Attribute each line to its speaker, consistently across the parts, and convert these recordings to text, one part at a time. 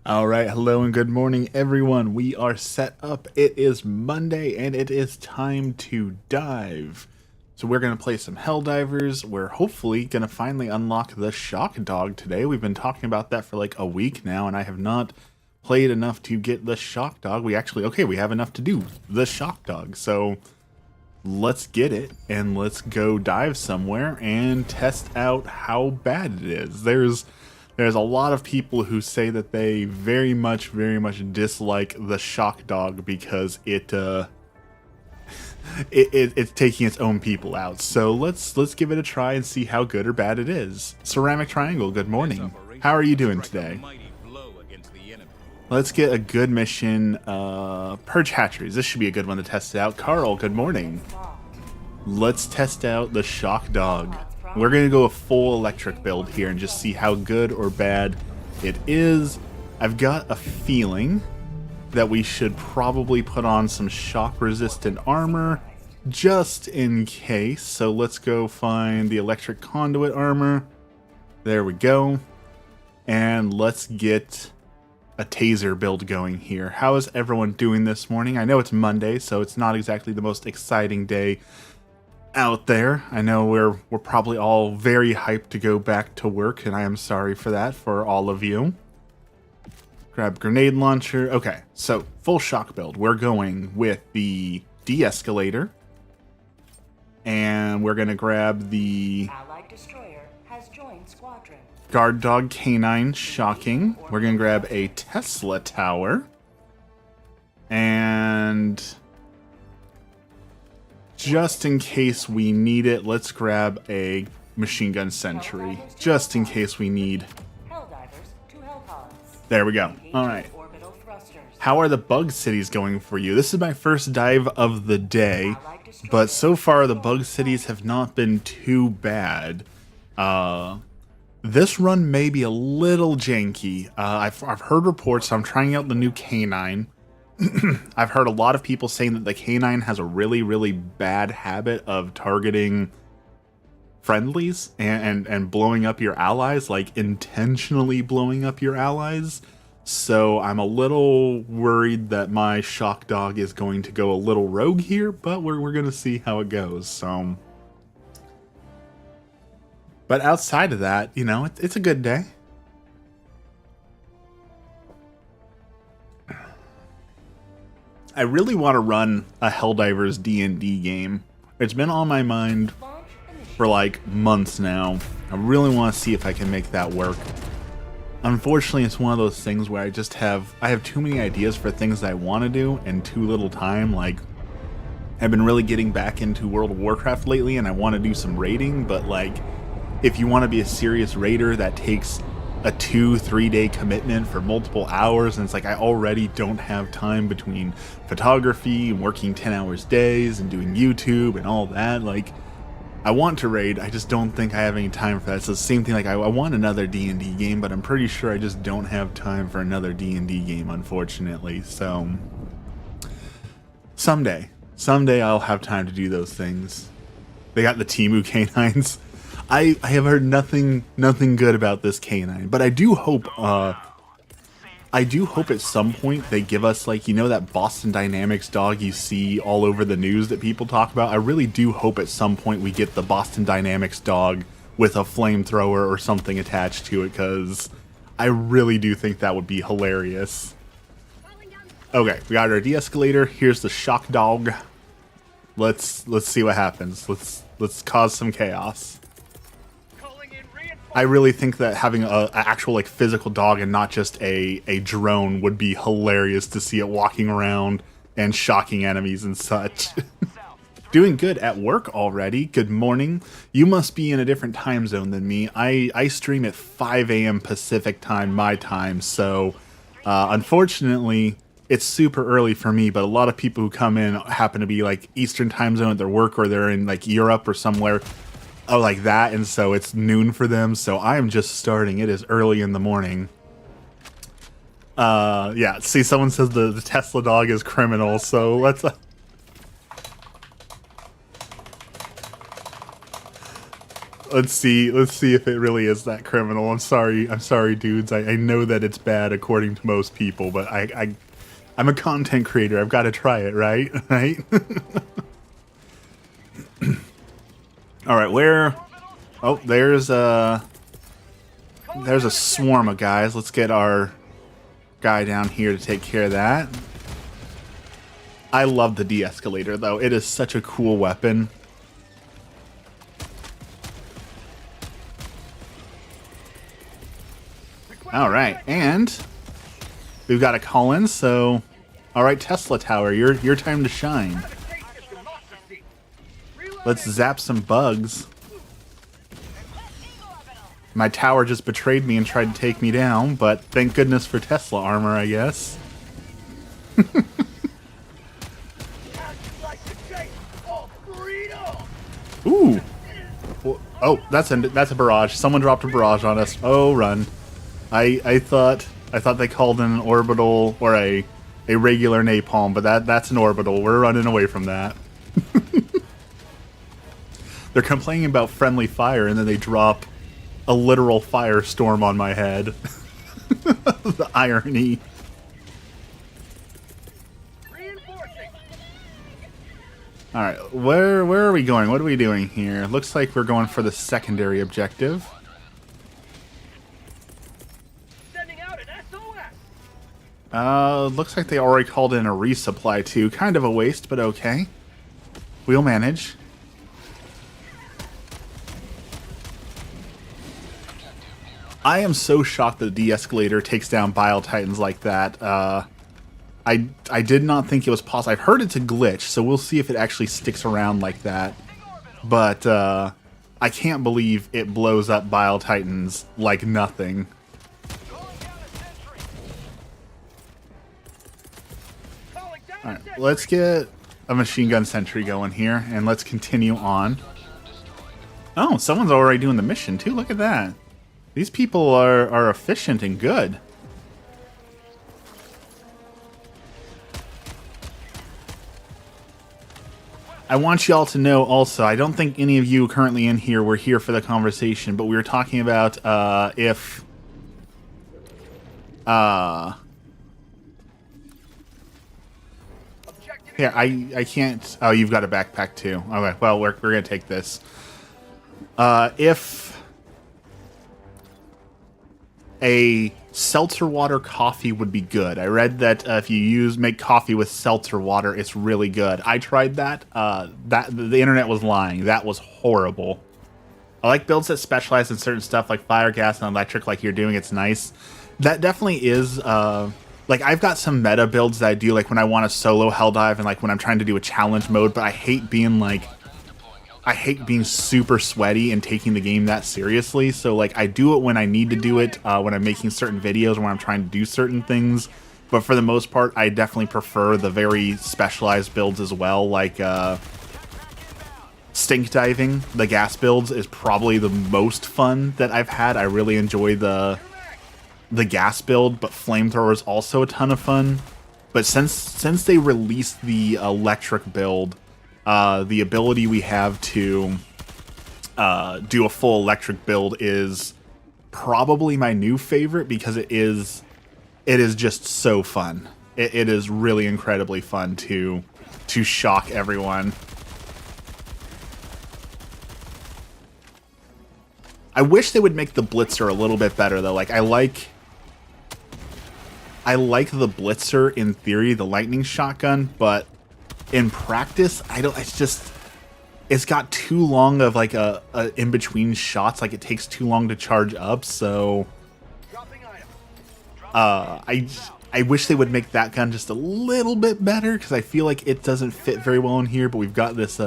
Speaker 1: All right, hello and good morning, everyone. We are set up. It is Monday, and it is time to dive. So we're going to play some Helldivers. We're hopefully going to finally unlock the Shock Dog today. We've been talking about that for like a week now, and I have not played enough to get the Shock Dog. We have enough to do the Shock Dog. So let's get it, and let's go dive somewhere and test out how bad it is. There's a lot of people who say that they very much dislike the Shock Dog because it's taking its own people out. So let's give it a try and see how good or bad it is. Ceramic Triangle, good morning. How are you doing today? Let's get a good mission. Purge hatcheries. This should be a good one to test it out. Carl, good morning. Let's test out the Shock Dog. We're going to go a full electric build here and just see how good or bad it is. I've got a feeling that we should probably put on some shock-resistant armor just in case. So let's go find the electric conduit armor. There we go. And let's get a taser build going here. How is everyone doing this morning? I know it's Monday, so it's not exactly the most exciting day out there. I know we're probably all very hyped to go back to work, and I am sorry for that for all of you. Grab grenade launcher. Okay, so full shock build. We're going with the de-escalator, and we're gonna grab the
Speaker 2: Allied destroyer has joined squadron.
Speaker 1: guard dog canine shocking. We're gonna grab a Tesla tower, and just in case we need it, let's grab a machine gun sentry. Just in case we need.
Speaker 2: Helldivers to Hellpods.
Speaker 1: There we go. All right.
Speaker 2: Orbital thrusters.
Speaker 1: How are the bug cities going for you? This is my first dive of the day, but so far the bug cities have not been too bad. This run may be a little janky. I've heard reports. I'm trying out the new canine. I've heard a lot of people saying that the canine has a really bad habit of targeting friendlies and blowing up your allies, like intentionally blowing up your allies. So I'm a little worried that my Shock Dog is going to go a little rogue here, but we're going to see how it goes. So, but outside of that, you know, it's a good day. I really want to run a Helldivers D&D game. It's been on my mind for like months now. I really want to see if I can make that work. Unfortunately, it's one of those things where I have too many ideas for things that I want to do and too little time. Like, I've been really getting back into World of Warcraft lately, and I want to do some raiding, but like, if you want to be a serious raider, that takes a 2-3 day commitment for multiple hours, and it's like I already don't have time between photography and working 10 hours days and doing YouTube and all that. Like, I want to raid, I just don't think I have any time for that. It's the same thing, like I want another D&D game, but I'm pretty sure I just don't have time for another D&D game, unfortunately. So someday I'll have time to do those things. They got the Temu canines. I have heard nothing good about this canine, but I do hope at some point they give us, like, you know, that Boston Dynamics dog you see all over the news that people talk about. I really do hope at some point we get the Boston Dynamics dog with a flamethrower or something attached to it, because I really do think that would be hilarious. Okay, we got our de-escalator. Here's the Shock Dog. Let's see what happens. Let's cause some chaos. I really think that having an actual, like, physical dog and not just a drone would be hilarious to see it walking around and shocking enemies and such. Doing good at work already. Good morning. You must be in a different time zone than me. I stream at 5 a.m. Pacific time, my time, so unfortunately it's super early for me, but a lot of people who come in happen to be like Eastern time zone at their work, or they're in like Europe or somewhere. Oh, like that, and so it's noon for them, so I am just starting. It is early in the morning. Yeah, see, someone says the Tesla dog is criminal, so let's... let's see if it really is that criminal. I'm sorry, dudes. I know that it's bad according to most people, but I'm a content creator. I've got to try it, right? Right? All right, where? Oh, there's a swarm of guys. Let's get our guy down here to take care of that. I love the de-escalator, though. It is such a cool weapon. All right, and we've got a call-in, so... All right, Tesla Tower, your time to shine. Let's zap some bugs. My tower just betrayed me and tried to take me down, but thank goodness for Tesla armor, I guess. Ooh. Oh, that's a barrage. Someone dropped a barrage on us. Oh, run. I thought they called in an orbital or a regular napalm, but that's an orbital. We're running away from that. They're complaining about friendly fire, and then they drop a literal firestorm on my head. The irony. Alright, where are we going? What are we doing here? Looks like we're going for the secondary objective.
Speaker 3: Sending out an SOS.
Speaker 1: Looks like they already called in a resupply too. Kind of a waste, but okay. We'll manage. I am so shocked that the de-escalator takes down Bile Titans like that. I did not think it was possible. I've heard it's a glitch, so we'll see if it actually sticks around like that. But I can't believe it blows up Bile Titans like nothing. Alright, let's get a machine gun sentry going here, and let's continue on. Oh, someone's already doing the mission too. Look at that. These people are efficient and good. I want y'all to know also, I don't think any of you currently in here were here for the conversation, but we were talking about if... Yeah, I can't... Oh, you've got a backpack too. Okay, well, we're going to take this. If a seltzer water coffee would be good. I read that if you make coffee with seltzer water, it's really good. I tried that. The internet was lying. That was horrible. I like builds that specialize in certain stuff like fire, gas, and electric like you're doing. It's nice. That definitely is... like, I've got some meta builds that I do, like, when I want to solo Helldive and, like, when I'm trying to do a challenge mode, but I hate being, like... I hate being super sweaty and taking the game that seriously, so, like, I do it when I need to do it, when I'm making certain videos, when I'm trying to do certain things, but for the most part, I definitely prefer the very specialized builds as well, like, stink diving, the gas builds, is probably the most fun that I've had. I really enjoy the gas build, but flamethrower is also a ton of fun. But since they released the electric build, the ability we have to do a full electric build is probably my new favorite because it is just so fun. It is really incredibly fun to shock everyone. I wish they would make the Blitzer a little bit better though. Like I like the Blitzer in theory, the lightning shotgun, but in practice, it's got too long of like a in between shots. Like it takes too long to charge up. So, I wish they would make that gun just a little bit better because I feel like it doesn't fit very well in here. But we've got this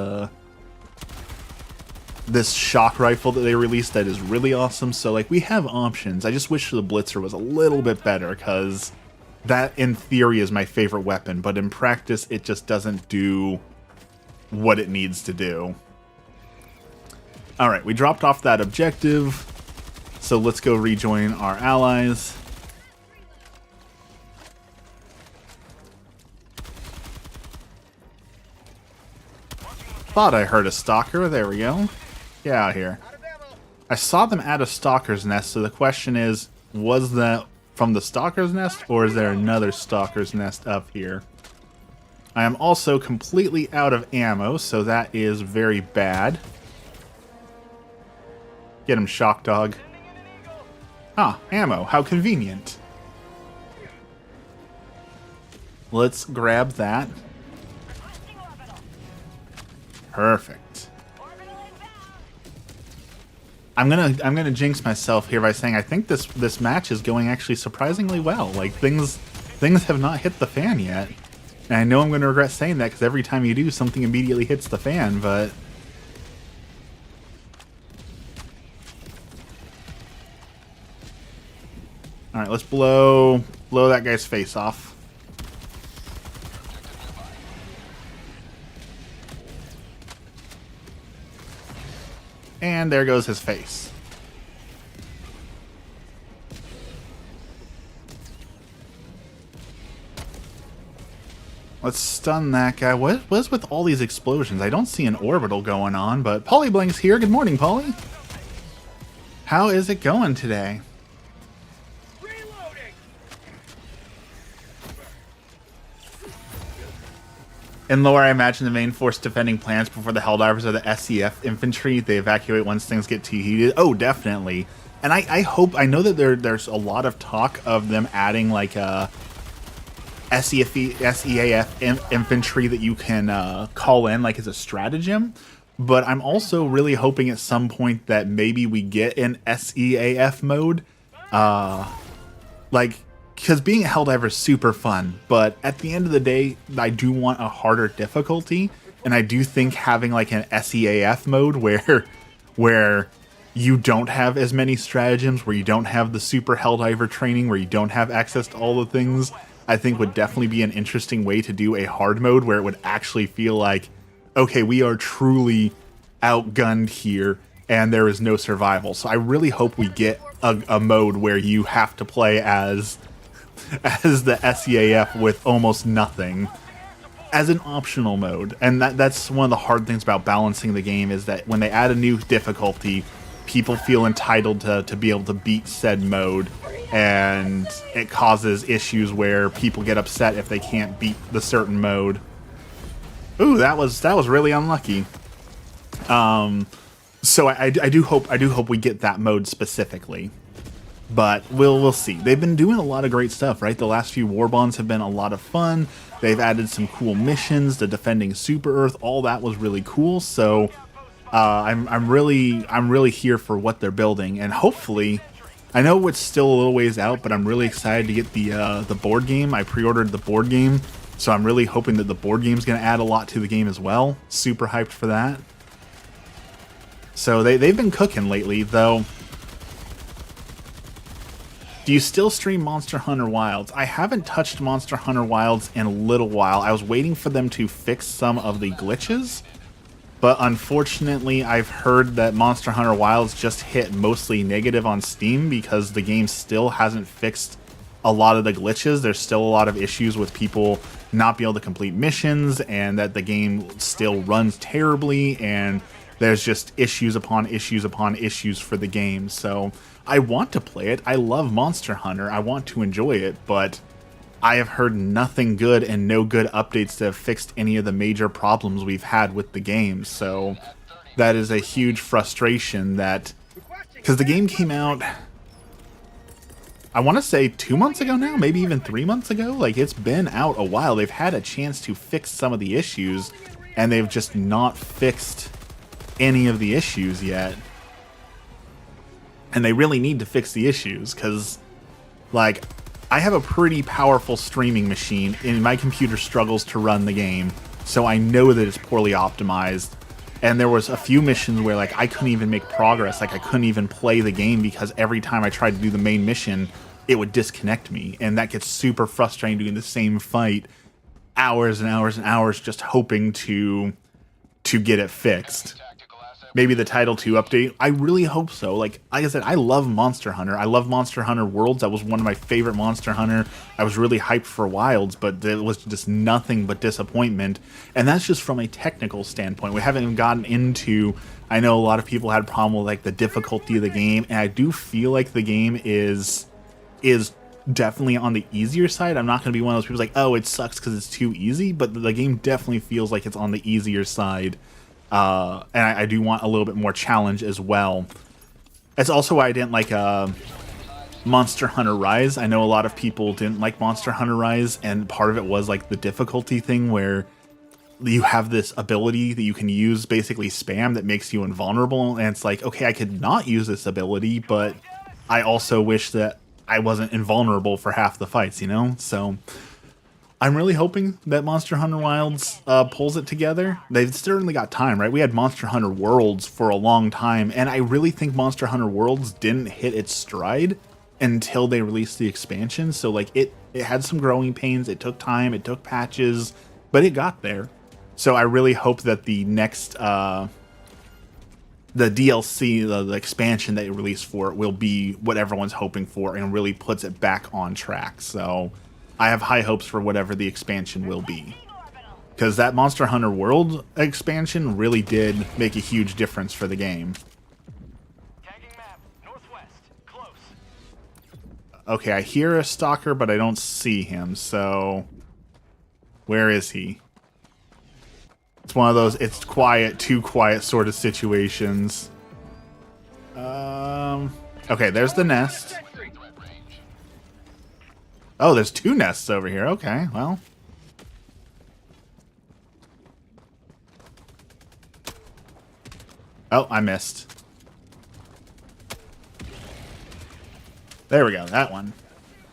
Speaker 1: this shock rifle that they released that is really awesome. So like we have options. I just wish the Blitzer was a little bit better because that in theory is my favorite weapon, but in practice it just doesn't do what it needs to do. Alright, we dropped off that objective, so let's go rejoin our allies. Thought I heard a stalker, there we go. Get out here. I saw them add a stalker's nest, so the question is, was that from the stalker's nest, or is there another stalker's nest up here? I am also completely out of ammo, so that is very bad. Get him, Shock Dog. Ah, ammo. How convenient. Let's grab that. Perfect. I'm gonna jinx myself here by saying I think this match is going actually surprisingly well. Like things have not hit the fan yet. And I know I'm gonna regret saying that because every time you do, something immediately hits the fan, but alright, let's blow that guy's face off. And there goes his face. Let's stun that guy. What is with all these explosions? I don't see an orbital going on, but Polyblink's here. Good morning, Polly. How is it going today? In lore, I imagine the main force defending plants before the Helldivers are the SEF infantry. They evacuate once things get too heated. Oh, definitely. And I hope, I know that there's a lot of talk of them adding like a SEAF infantry that you can call in like as a stratagem. But I'm also really hoping at some point that maybe we get an SEAF mode. Because being a Helldiver is super fun, but at the end of the day, I do want a harder difficulty, and I do think having like an SEAF mode where you don't have as many stratagems, where you don't have the super Helldiver training, where you don't have access to all the things, I think would definitely be an interesting way to do a hard mode where it would actually feel like, okay, we are truly outgunned here, and there is no survival. So I really hope we get a mode where you have to play as the SEAF with almost nothing as an optional mode. And that's one of the hard things about balancing the game, is that when they add a new difficulty, people feel entitled to be able to beat said mode, and it causes issues where people get upset if they can't beat the certain mode. Ooh, that was really unlucky. So I do hope we get that mode specifically. But we'll see. They've been doing a lot of great stuff, right? The last few war bonds have been a lot of fun. They've added some cool missions, the defending Super Earth, all that was really cool. So I'm really here for what they're building, and hopefully, I know it's still a little ways out, but I'm really excited to get the board game. I pre-ordered the board game, so I'm really hoping that the board game's going to add a lot to the game as well. Super hyped for that. So they've been cooking lately, though. Do you still stream Monster Hunter Wilds? I haven't touched Monster Hunter Wilds in a little while. I was waiting for them to fix some of the glitches, but unfortunately I've heard that Monster Hunter Wilds just hit mostly negative on Steam because the game still hasn't fixed a lot of the glitches. There's still a lot of issues with people not being able to complete missions, and that the game still runs terribly, and there's just issues upon issues upon issues for the game. So I want to play it. I love Monster Hunter. I want to enjoy it, but I have heard nothing good and no good updates that have fixed any of the major problems we've had with the game. So that is a huge frustration, that because the game came out, I want to say 2 months ago now, maybe even 3 months ago. Like, it's been out a while. They've had a chance to fix some of the issues, and they've just not fixed any of the issues yet. And they really need to fix the issues, because, like, I have a pretty powerful streaming machine, and my computer struggles to run the game, so I know that it's poorly optimized. And there was a few missions where, like, I couldn't even make progress. Like, I couldn't even play the game because every time I tried to do the main mission, it would disconnect me. And that gets super frustrating, doing the same fight hours and hours and hours just hoping to get it fixed. maybe the Title 2 update. I really hope so. Like I said, I love Monster Hunter. I love Monster Hunter Worlds. That was one of my favorite Monster Hunter. I was really hyped for Wilds, but it was just nothing but disappointment. And that's just from a technical standpoint. We haven't even gotten into, I know a lot of people had a problem with like the difficulty of the game, and I do feel like the game is definitely on the easier side. I'm not going to be one of those people like, oh, it sucks because it's too easy, but the game definitely feels like it's on the easier side. And I do want a little bit more challenge as well. That's also why I didn't like Monster Hunter Rise. I know a lot of people didn't like Monster Hunter Rise, and part of it was like the difficulty thing where you have this ability that you can use, basically spam, that makes you invulnerable, and it's like, okay, I could not use this ability, but I also wish that I wasn't invulnerable for half the fights, you know? So I'm really hoping that Monster Hunter Wilds pulls it together. They've certainly got time, right? We had Monster Hunter Worlds for a long time, and I really think Monster Hunter Worlds didn't hit its stride until they released the expansion. So like it had some growing pains, it took time, it took patches, but it got there. So I really hope that the next the DLC, the expansion that it released for it, will be what everyone's hoping for and really puts it back on track. So I have high hopes for whatever the expansion will be, because that Monster Hunter World expansion really did make a huge difference for the game.
Speaker 3: Tagging map, northwest, close.
Speaker 1: Okay, I hear a stalker, but I don't see him, so where is he? It's one of those it's quiet, too quiet sort of situations. Okay, there's the nest. Oh, there's two nests over here. Okay, well. Oh, I missed. There we go, that one.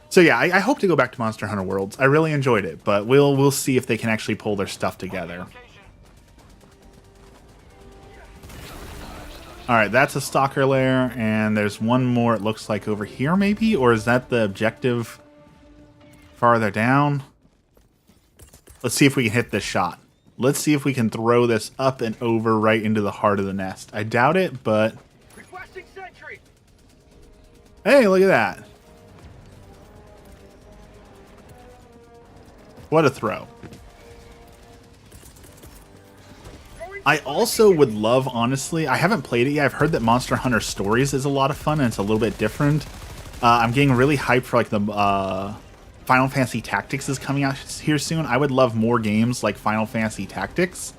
Speaker 1: So yeah, I hope to go back to Monster Hunter Worlds. I really enjoyed it, but we'll see if they can actually pull their stuff together. Alright, that's a stalker lair, and there's one more, it looks like, over here maybe? Or is that the objective farther down? Let's see if we can hit this shot. Let's see if we can throw this up and over right into the heart of the nest. I doubt it, but...
Speaker 3: Requesting sentry.
Speaker 1: Hey, look at that. What a throw. I also would love, honestly, I haven't played it yet. I've heard that Monster Hunter Stories is a lot of fun and it's a little bit different. I'm getting really hyped for like the Final Fantasy Tactics is coming out here soon. I would love more games like Final Fantasy Tactics.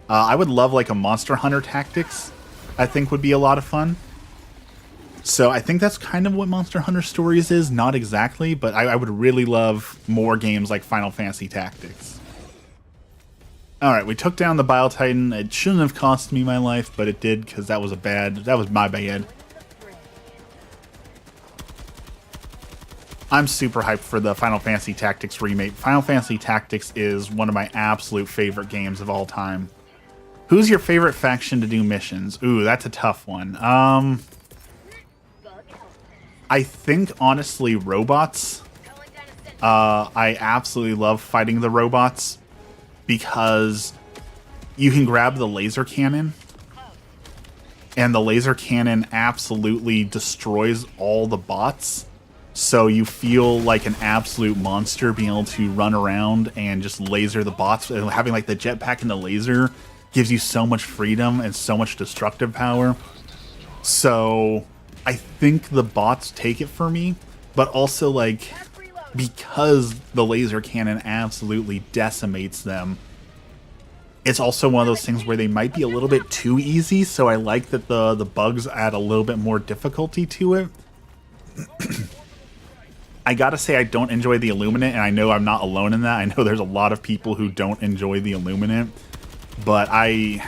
Speaker 1: I would love like a Monster Hunter Tactics. I think would be a lot of fun. So I think that's kind of what Monster Hunter Stories is. Not exactly, but I would really love more games like Final Fantasy Tactics. Alright, we took down the Bile Titan. It shouldn't have cost me my life, but it did, because that was my bad. I'm super hyped for the Final Fantasy Tactics remake. Final Fantasy Tactics is one of my absolute favorite games of all time. Who's your favorite faction to do missions? Ooh, that's a tough one. I think, honestly, robots. I absolutely love fighting the robots, because you can grab the laser cannon, and the laser cannon absolutely destroys all the bots. So you feel like an absolute monster being able to run around and just laser the bots. And having like the jetpack and the laser gives you so much freedom and so much destructive power. So I think the bots take it for me, but also like, because the laser cannon absolutely decimates them, it's also one of those things where they might be a little bit too easy, so I like that the bugs add a little bit more difficulty to it. I gotta say, I don't enjoy the Illuminate, and I know I'm not alone in that. I know there's a lot of people who don't enjoy the Illuminate, but I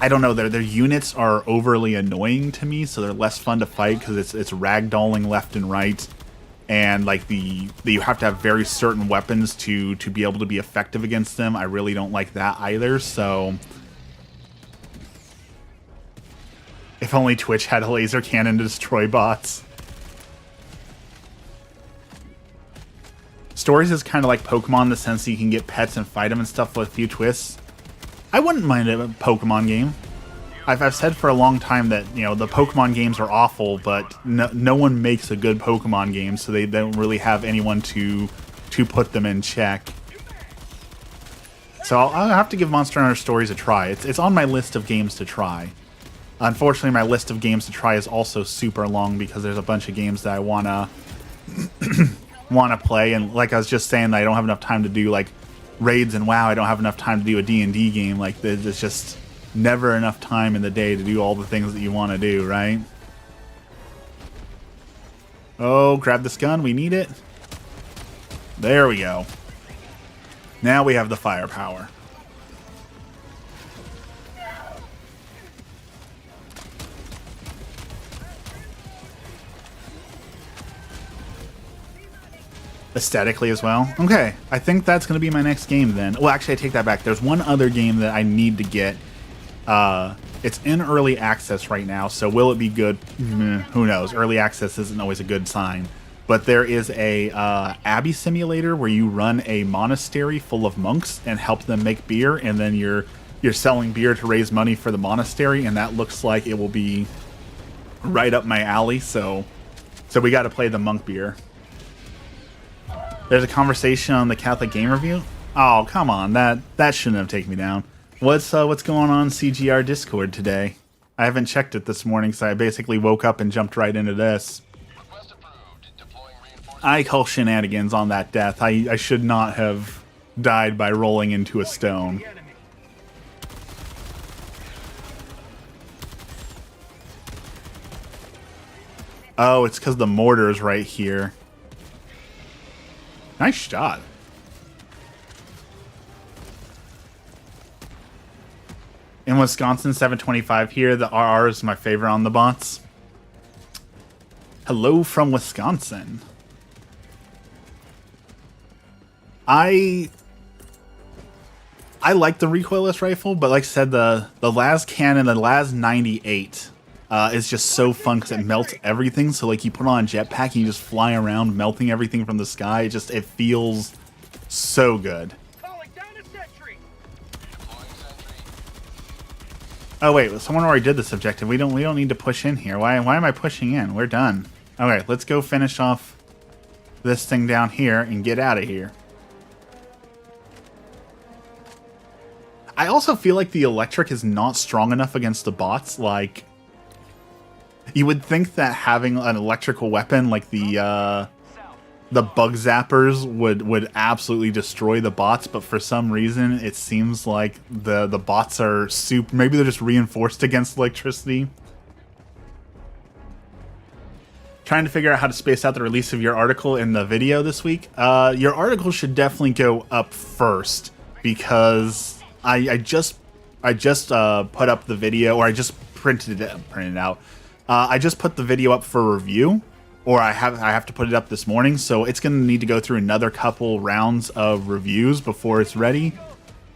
Speaker 1: don't know, their units are overly annoying to me, so they're less fun to fight because it's ragdolling left and right. And like you have to have very certain weapons to be able to be effective against them. I really don't like that either. So if only Twitch had a laser cannon to destroy bots. Stories is kind of like Pokemon in the sense that you can get pets and fight them and stuff with a few twists. I wouldn't mind a Pokemon game. I've said for a long time that, you know, the Pokemon games are awful, but no one makes a good Pokemon game, so they don't really have anyone to put them in check. So I'll have to give Monster Hunter Stories a try. It's on my list of games to try. Unfortunately, my list of games to try is also super long because there's a bunch of games that I wanna play, and like I was just saying, I don't have enough time to do like raids and WoW. I don't have enough time to do a D&D game. Like there's just never enough time in the day to do all the things that you want to do, right? Oh, grab this gun. We need it. There we go. Now we have the firepower. Aesthetically as well. Okay, I think that's going to be my next game then. Well, actually, I take that back. There's one other game that I need to get. It's in early access right now, so will it be good? Who knows? Early access isn't always a good sign. But there is a abbey simulator where you run a monastery full of monks and help them make beer, and then you're selling beer to raise money for the monastery, and that looks like it will be right up my alley. So we got to play the monk beer. There's a conversation on the Catholic Game Review. Oh, come on, that shouldn't have taken me down. What's going on CGR Discord today? I haven't checked it this morning, so I basically woke up and jumped right into this. I call shenanigans on that death. I should not have died by rolling into a stone. Oh, it's because the mortar's right here. Nice shot. In Wisconsin, 725 here. The RR is my favorite on the bots. Hello from Wisconsin. I like the recoilless rifle, but like I said, the las cannon, the las 98 is just so fun because it melts everything. So like you put on a jetpack and you just fly around melting everything from the sky. It feels so good. Oh wait, someone already did this objective. We don't need to push in here. Why am I pushing in? We're done. Okay, let's go finish off this thing down here and get out of here. I also feel like the electric is not strong enough against the bots. Like, you would think that having an electrical weapon like the bug zappers would absolutely destroy the bots, but for some reason it seems like the bots are super. Maybe they're just reinforced against electricity. Trying to figure out how to space out the release of your article in the video this week. Your article should definitely go up first because I just put up the video, or I just printed it out. I just put the video up for review, or I have to put it up this morning, so it's going to need to go through another couple rounds of reviews before it's ready.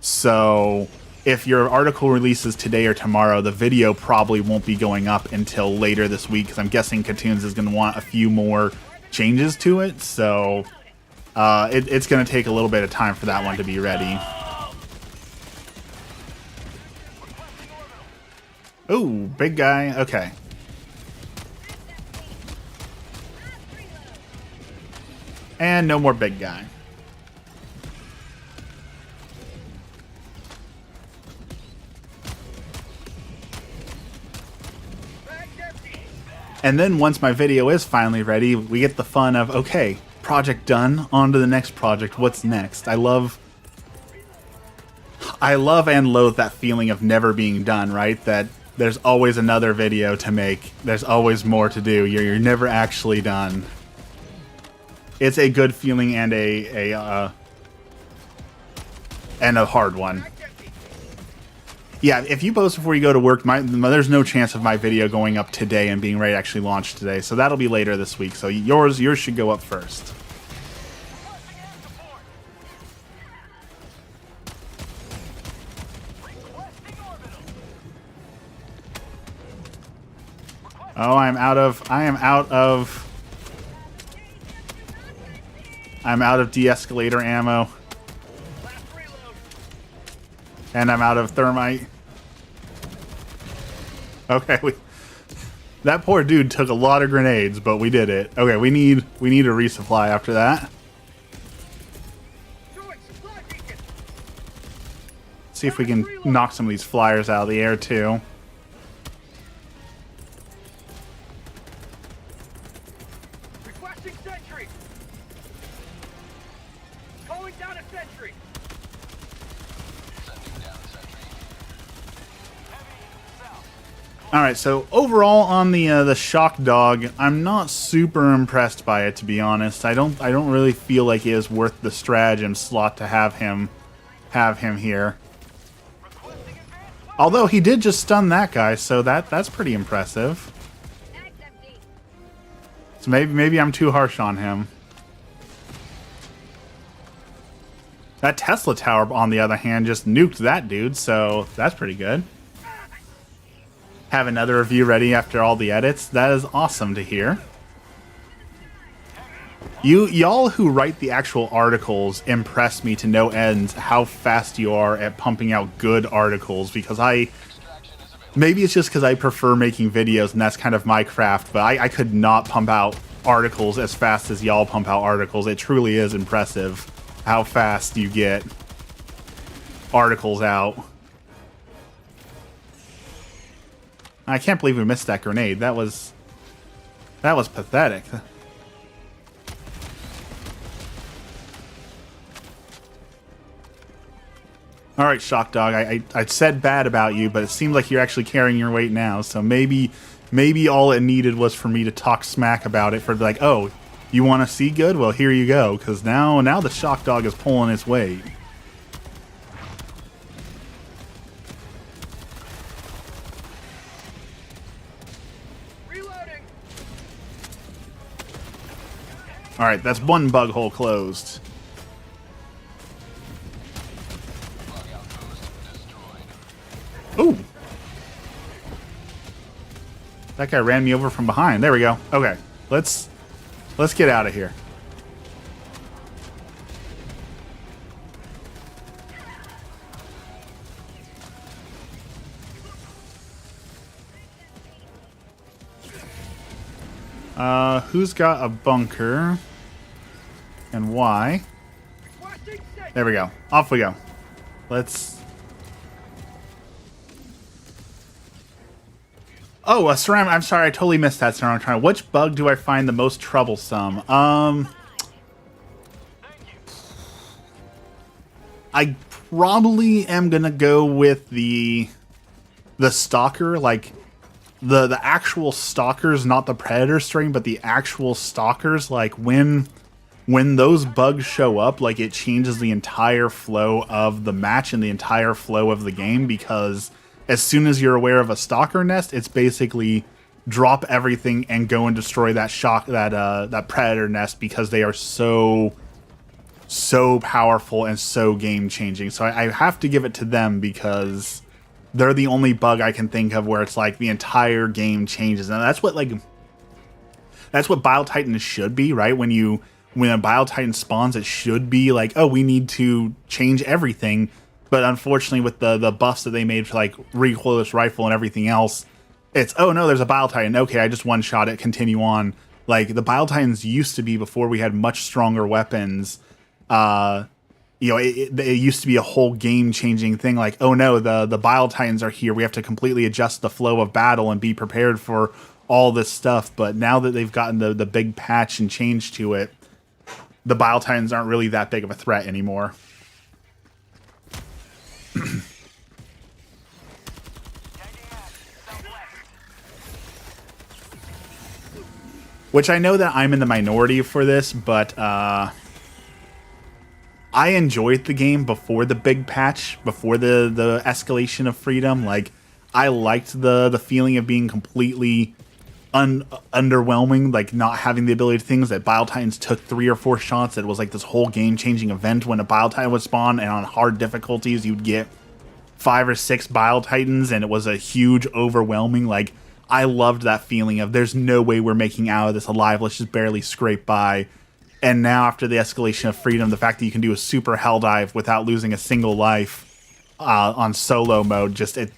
Speaker 1: So if your article releases today or tomorrow, the video probably won't be going up until later this week, because I'm guessing Katoons is going to want a few more changes to it, so it's going to take a little bit of time for that one to be ready. Oh, big guy. Okay. And no more big guy. And then once my video is finally ready, we get the fun of, okay, project done, on to the next project. What's next? I love and loathe that feeling of never being done, right? That there's always another video to make. There's always more to do. You're never actually done. It's a good feeling and a hard one. Yeah, if you post before you go to work, there's no chance of my video going up today and being ready to actually launch today. So that'll be later this week. So yours should go up first. Oh, I'm out of de-escalator ammo. And I'm out of thermite. Okay, that poor dude took a lot of grenades, but we did it. Okay, we need a resupply after that. See if we can knock some of these flyers out of the air too.
Speaker 3: Requesting sentry. Calling down a sentry. Sending down sentry. Heavy south.
Speaker 1: All right, so overall on the shock dog, I'm not super impressed by it, to be honest. I don't really feel like it is worth the stratagem slot to have him here. Although he did just stun that guy, so that's pretty impressive. So maybe I'm too harsh on him. That Tesla tower, on the other hand, just nuked that dude, so that's pretty good. Have another review ready after all the edits. That is awesome to hear. Y'all who write the actual articles impress me to no end how fast you are at pumping out good articles, because maybe it's just because I prefer making videos and that's kind of my craft, but I could not pump out articles as fast as y'all pump out articles. It truly is impressive how fast you get articles out. I can't believe we missed that grenade. That was pathetic. Alright, Shock Dog, I said bad about you, but it seems like you're actually carrying your weight now, so maybe all it needed was for me to talk smack about it, for like, oh, you want to see good? Well, here you go, because now the Shock Dog is pulling its weight.
Speaker 3: Reloading.
Speaker 1: Alright, that's one bug hole closed. Ooh. That guy ran me over from behind. There we go. Okay. Let's get out of here. Who's got a bunker? And why? There we go. Off we go. Let's... Oh, a ceramic. I'm sorry, I totally missed that ceramic triangle. Which bug do I find the most troublesome? I probably am gonna go with the stalker, like the actual stalkers, not the predator string, but the actual stalkers. Like when those bugs show up, like it changes the entire flow of the match and the entire flow of the game, because as soon as you're aware of a stalker nest, it's basically drop everything and go and destroy that that predator nest, because they are so powerful and so game changing. So I have to give it to them, because they're the only bug I can think of where it's like the entire game changes. And that's what Bile Titans should be, right? When a Bile Titan spawns, it should be like, oh, we need to change everything. But unfortunately, with the buffs that they made for like recoilless rifle and everything else, it's, oh no, there's a Bile Titan. Okay, I just one-shot it, continue on. Like, the Bile Titans used to be, before we had much stronger weapons, it used to be a whole game-changing thing. Like, oh no, the Bile Titans are here. We have to completely adjust the flow of battle and be prepared for all this stuff. But now that they've gotten the big patch and change to it, the Bile Titans aren't really that big of a threat anymore. Which I know that I'm in the minority for this, but I enjoyed the game before the big patch, before the escalation of freedom. Like, I liked the feeling of being completely underwhelming, like not having the ability to things that Bile Titans took 3 or 4 shots. It was like this whole game-changing event when a Bile Titan would spawn, and on hard difficulties you'd get 5 or 6 Bile Titans, and it was a huge, overwhelming, like, I loved that feeling of there's no way we're making out of this alive, let's just barely scrape by. And now, after the escalation of freedom, the fact that you can do a super hell dive without losing a single life on solo mode, just it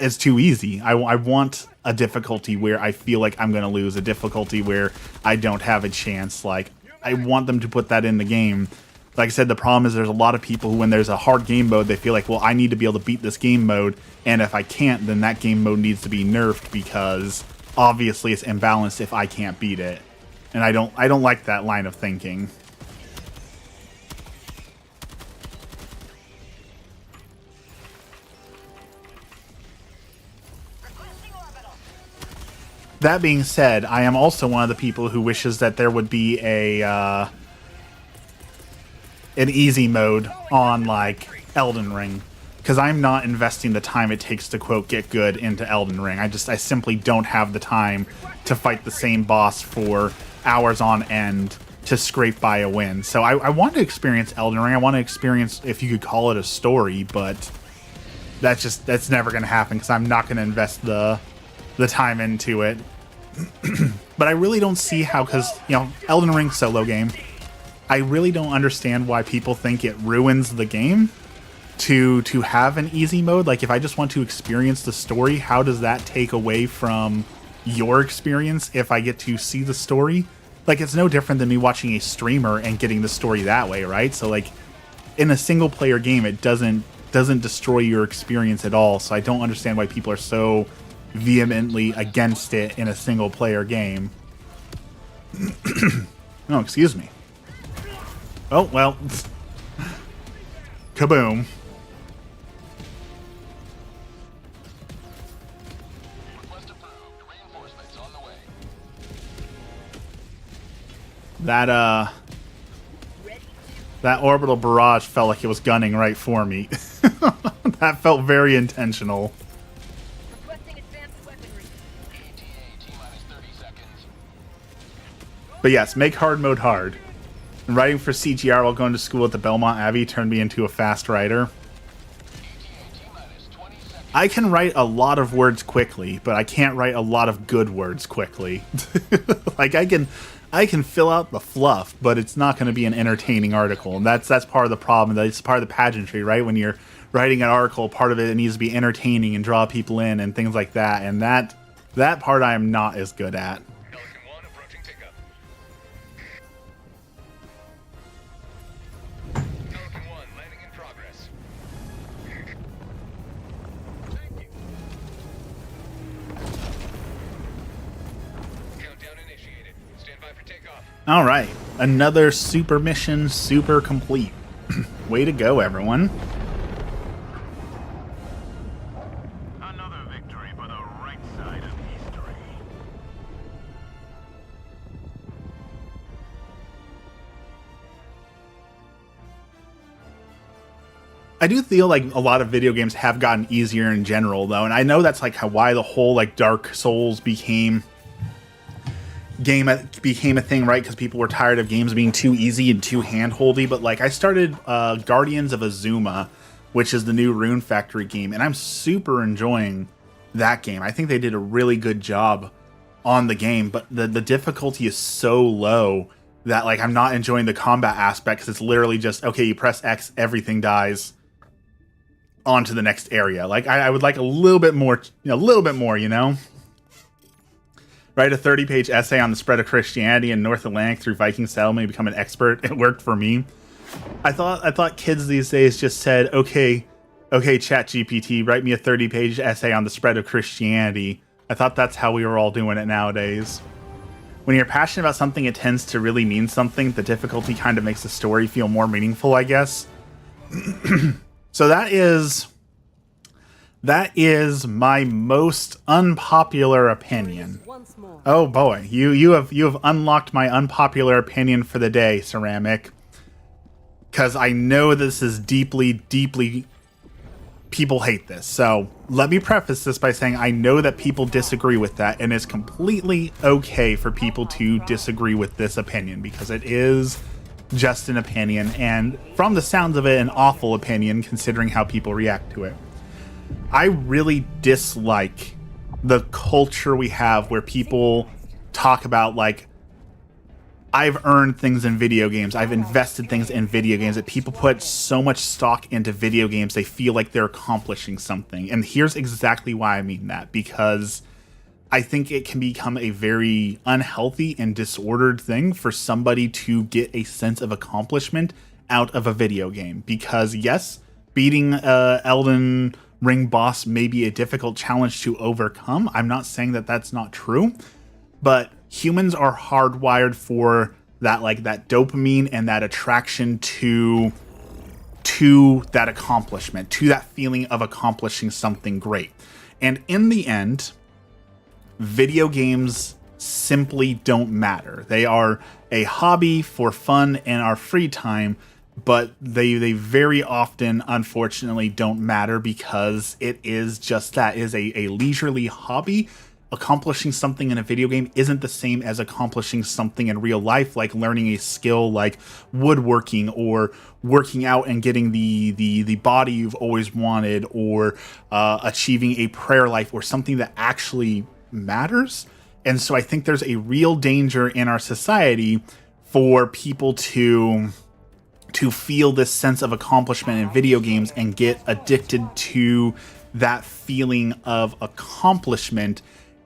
Speaker 1: it's too easy. I want a difficulty where I feel like I'm going to lose, a difficulty where I don't have a chance. Like, I want them to put that in the game. Like I said, the problem is there's a lot of people who, when there's a hard game mode, they feel like, well, I need to be able to beat this game mode, and if I can't, then that game mode needs to be nerfed because obviously it's imbalanced if I can't beat it. And I don't like that line of thinking. That being said, I am also one of the people who wishes that there would be a an easy mode on, like, Elden Ring, because I'm not investing the time it takes to, quote, get good into Elden Ring. I simply don't have the time to fight the same boss for hours on end to scrape by a win. So I want to experience Elden Ring. I want to experience, if you could call it a story, but that's never going to happen because I'm not going to invest the time into it. But I really don't see how, because, you know, Elden Ring solo game, I really don't understand why people think it ruins the game to have an easy mode. Like, if I just want to experience the story, how does that take away from your experience if I get to see the story? Like, it's no different than me watching a streamer and getting the story that way, right? So, like, in a single player game, it doesn't destroy your experience at all. So I don't understand why people are so vehemently against it in a single player game. Oh, excuse me. Oh, well. Kaboom.
Speaker 3: Request approved. Reinforcements on the way.
Speaker 1: That orbital barrage felt like it was gunning right for me. That felt very intentional.
Speaker 4: Requesting advanced weaponry.
Speaker 3: ETA T-minus 30 seconds.
Speaker 1: But yes, make hard mode hard. And writing for CGR while going to school at the Belmont Abbey turned me into a fast writer.
Speaker 3: ETA T-minus 20 seconds.
Speaker 1: I can write a lot of words quickly, but I can't write a lot of good words quickly. Like, I can fill out the fluff, but it's not going to be an entertaining article. And that's part of the problem. That's part of the pageantry, right? When you're writing an article, part of it needs to be entertaining and draw people in and things like that. And that part I am not as good at.
Speaker 3: Pelican 1 approaching pickup. Pelican 1 landing in progress. Thank you. Countdown initiated. Stand by for takeoff.
Speaker 1: All right, another super mission, super complete. Way to go, everyone.
Speaker 5: Another victory for the right side of history.
Speaker 1: I do feel like a lot of video games have gotten easier in general, though, and I know that's like why the whole like Dark Souls became a thing, right? Because people were tired of games being too easy and too hand-holdy. But like, I started Guardians of Azuma, which is the new Rune Factory game, and I'm super enjoying that game. I think they did a really good job on the game, but the difficulty is so low that like I'm not enjoying the combat aspect, because it's literally just, okay, you press X, everything dies, on to the next area. Like, I would like a little bit more, you know? Write a 30-page essay on the spread of Christianity in North Atlantic through Viking settlement and become an expert. It worked for me. I thought kids these days just said, okay, ChatGPT, write me a 30-page essay on the spread of Christianity. I thought that's how we were all doing it nowadays. When you're passionate about something, it tends to really mean something. The difficulty kind of makes the story feel more meaningful, I guess. So that is my most unpopular opinion.
Speaker 2: Once more.
Speaker 1: Oh boy, you have unlocked my unpopular opinion for the day, Ceramic. Because I know this is deeply people hate this. So let me preface this by saying I know that people disagree with that, and it's completely okay for people to disagree with this opinion, because it is just an opinion, and from the sounds of it, an awful opinion considering how people react to it. I really dislike the culture we have where people talk about like I've earned things in video games. I've invested things in video games, that people put so much stock into video games, they feel like they're accomplishing something. And here's exactly why I mean that, because I think it can become a very unhealthy and disordered thing for somebody to get a sense of accomplishment out of a video game. Because yes, beating Elden Ring boss may be a difficult challenge to overcome. I'm not saying that that's not true, but humans are hardwired for that, like that dopamine and that attraction to that accomplishment, to that feeling of accomplishing something great. And in the end, video games simply don't matter. They are a hobby for fun and our free time, but they very often, unfortunately, don't matter, because it is just that. It is a leisurely hobby. Accomplishing something in a video game isn't the same as accomplishing something in real life, like learning a skill like woodworking, or working out and getting the body you've always wanted, or achieving a prayer life, or something that actually matters. And so I think there's a real danger in our society for people to feel this sense of accomplishment in video games and get addicted to that feeling of accomplishment,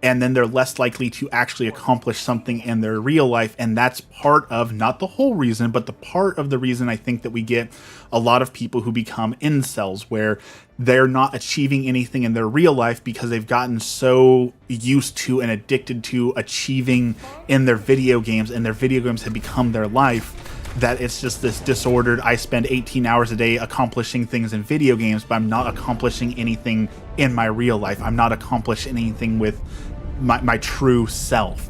Speaker 1: and then they're less likely to actually accomplish something in their real life. And that's part of, not the whole reason, but the part of the reason I think that we get a lot of people who become incels, where they're not achieving anything in their real life because they've gotten so used to and addicted to achieving in their video games, and their video games have become their life, that it's just this disordered, I spend 18 hours a day accomplishing things in video games, but I'm not accomplishing anything in my real life. I'm not accomplishing anything with my true self.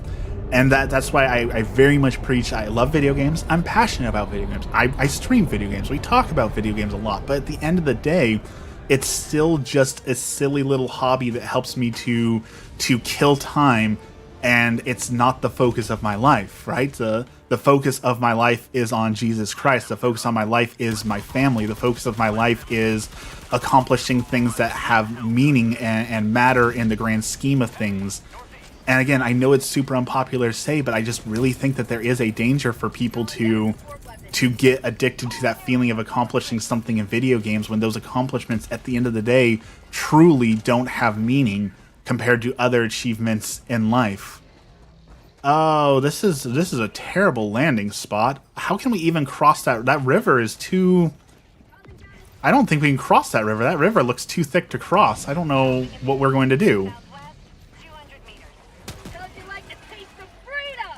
Speaker 1: And that's why I very much preach, I love video games. I'm passionate about video games. I stream video games. We talk about video games a lot. But at the end of the day, it's still just a silly little hobby that helps me to kill time, and it's not the focus of my life, right? The focus of my life is on Jesus Christ. The focus on my life is my family. The focus of my life is accomplishing things that have meaning and matter in the grand scheme of things. And again, I know it's super unpopular to say, but I just really think that there is a danger for people to get addicted to that feeling of accomplishing something in video games, when those accomplishments at the end of the day truly don't have meaning compared to other achievements in life. Oh, this is a terrible landing spot. How can we even cross that? That river is too... I don't think we can cross that river. That river looks too thick to cross. I don't know what we're going to do.
Speaker 4: Southwest, 200 meters. How'd you like to taste of freedom?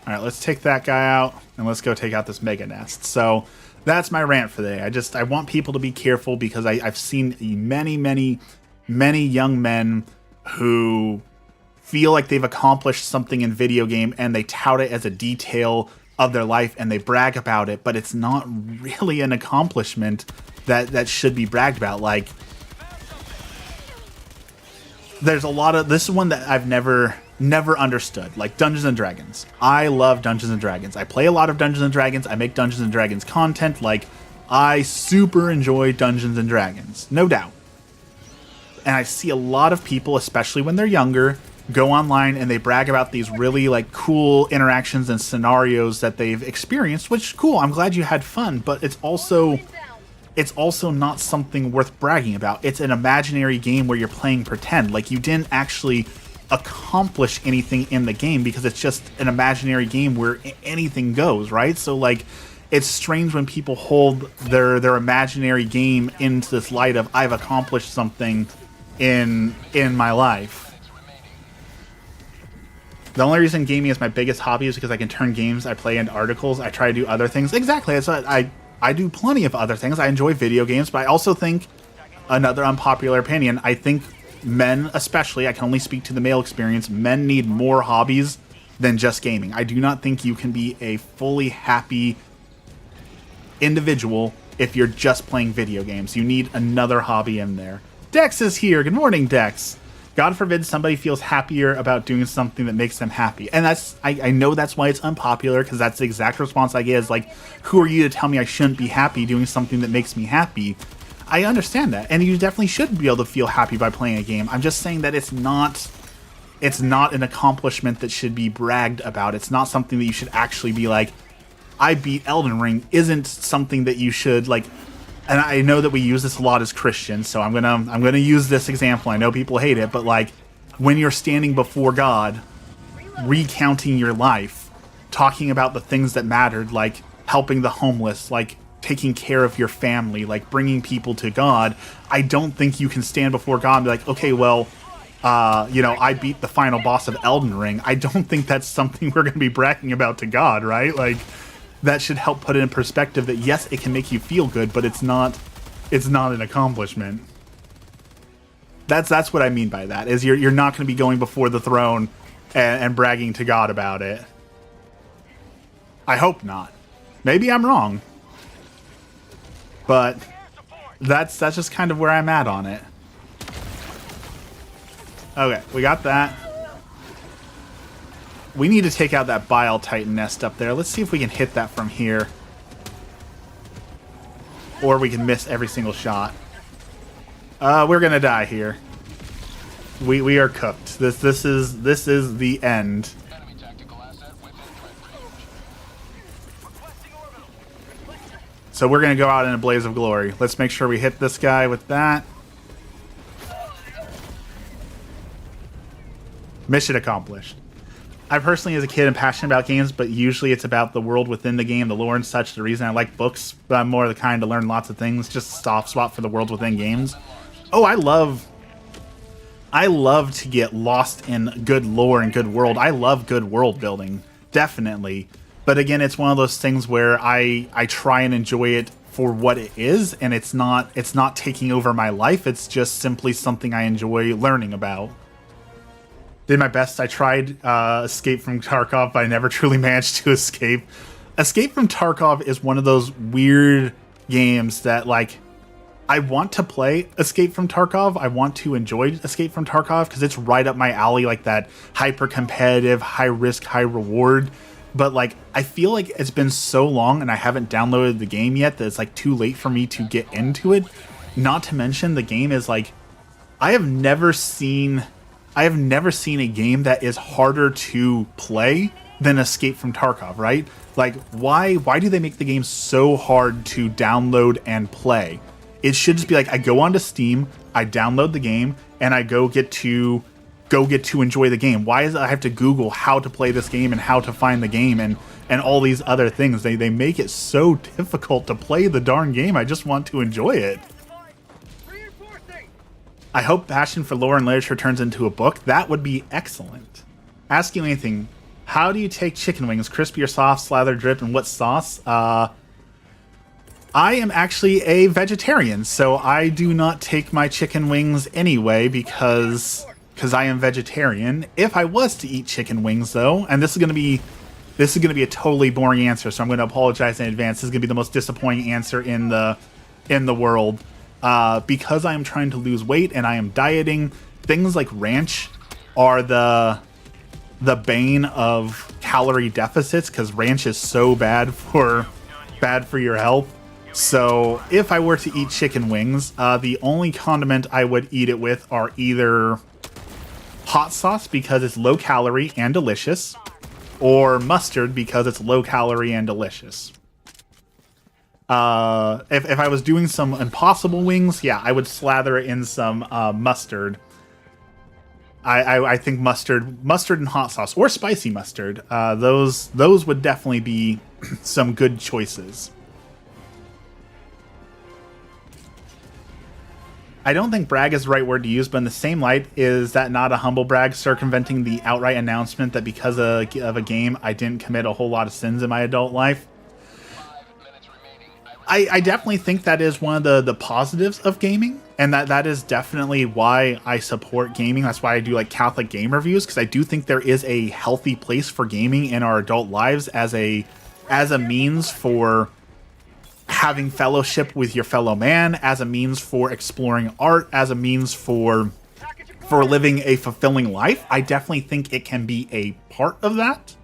Speaker 1: Alright, let's take that guy out, and let's go take out this mega nest. So, that's my rant for the day. I want people to be careful, because I've seen many young men who feel like they've accomplished something in video game, and they tout it as a detail of their life, and they brag about it, but it's not really an accomplishment that should be bragged about. Like, there's a lot of... This is one that I've never understood. Like, Dungeons and Dragons. I love Dungeons and Dragons. I play a lot of Dungeons and Dragons. I make Dungeons and Dragons content. Like, I super enjoy Dungeons and Dragons. No doubt. And I see a lot of people, especially when they're younger, go online and they brag about these really like cool interactions and scenarios that they've experienced, which cool, I'm glad you had fun, but it's also not something worth bragging about. It's an imaginary game where you're playing pretend. Like, you didn't actually accomplish anything in the game, because it's just an imaginary game where anything goes, right? So like, it's strange when people hold their imaginary game into this light of, I've accomplished something in my life. The only reason gaming is my biggest hobby is because I can turn games I play into articles. I try to do other things. Exactly. I do plenty of other things. I enjoy video games, but I also think, another unpopular opinion, I think men especially, I can only speak to the male experience, men need more hobbies than just gaming. I do not think you can be a fully happy individual if you're just playing video games. You need another hobby in there. Dex is here. Good morning, Dex. God forbid somebody feels happier about doing something that makes them happy. And that's, I know that's why it's unpopular, because that's the exact response I get, is like, who are you to tell me I shouldn't be happy doing something that makes me happy? I understand that, and you definitely should be able to feel happy by playing a game. I'm just saying that it's not it's not an accomplishment that should be bragged about. It's not something that you should actually be like, I beat Elden Ring. Isn't something that you should like. And I know that we use this a lot as Christians, so I'm gonna use this example. I know people hate it, but like when you're standing before God, recounting your life, talking about the things that mattered, like helping the homeless, like taking care of your family, like bringing people to God, I don't think you can stand before God and be like, okay, well, I beat the final boss of Elden Ring. I don't think that's something we're going to be bragging about to God, right? Like, that should help put it in perspective that, yes, it can make you feel good, but it's not an accomplishment. That's what I mean by that, is you're not going to be going before the throne and bragging to God about it. I hope not. Maybe I'm wrong. But that's just kind of where I'm at on it. Okay, we got that. We need to take out that Bile Titan nest up there. Let's see if we can hit that from here. Or we can miss every single shot. We're gonna die here. We are cooked. This is the end.
Speaker 3: Enemy tactical asset within threat range.
Speaker 1: So we're gonna go out in a blaze of glory. Let's make sure we hit this guy with that. Mission accomplished. I personally, as a kid, am passionate about games, but usually it's about the world within the game, the lore and such. The reason I like books, but I'm more the kind to learn lots of things. Just a soft spot for the world within games. Oh, I love to get lost in good lore and good world. I love good world building, definitely. But again, it's one of those things where I try and enjoy it for what it is, and it's not taking over my life. It's just simply something I enjoy learning about. Did my best. I tried Escape from Tarkov, but I never truly managed to escape. Escape from Tarkov is one of those weird games that, like, I want to play Escape from Tarkov. I want to enjoy Escape from Tarkov because it's right up my alley, like that hyper-competitive, high-risk, high-reward. But, like, I feel like it's been so long and I haven't downloaded the game yet that it's, like, too late for me to get into it. Not to mention, the game is, like, I have never seen a game that is harder to play than Escape from Tarkov, right? Like, why do they make the game so hard to download and play? It should just be like, I go onto Steam, I download the game, and I go get to enjoy the game. Why is it I have to Google how to play this game and how to find the game and all these other things? They make it so difficult to play the darn game. I just want to enjoy it. I hope passion for lore and literature turns into a book. That would be excellent. Ask you anything. How do you take chicken wings? Crispy or soft, slather, drip, and what sauce? I am actually a vegetarian, so I do not take my chicken wings anyway because I am vegetarian. If I was to eat chicken wings, though, and this is gonna be a totally boring answer, so I'm going to apologize in advance. This is gonna be the most disappointing answer in the world. Because I am trying to lose weight and I am dieting, things like ranch are the bane of calorie deficits because ranch is so bad for your health. So if I were to eat chicken wings, the only condiment I would eat it with are either hot sauce because it's low calorie and delicious, or mustard because it's low calorie and delicious. If I was doing some Impossible wings, yeah, I would slather it in some mustard. I think mustard and hot sauce, or spicy mustard. Those would definitely be some good choices. I don't think brag is the right word to use, but in the same light, is that not a humble brag circumventing the outright announcement that because of a game, I didn't commit a whole lot of sins in my adult life? I definitely think that is one of the positives of gaming, and that is definitely why I support gaming. That's why I do like Catholic game reviews, because I do think there is a healthy place for gaming in our adult lives as a means for having fellowship with your fellow man, as a means for exploring art, as a means for living a fulfilling life. I definitely think it can be a part of that.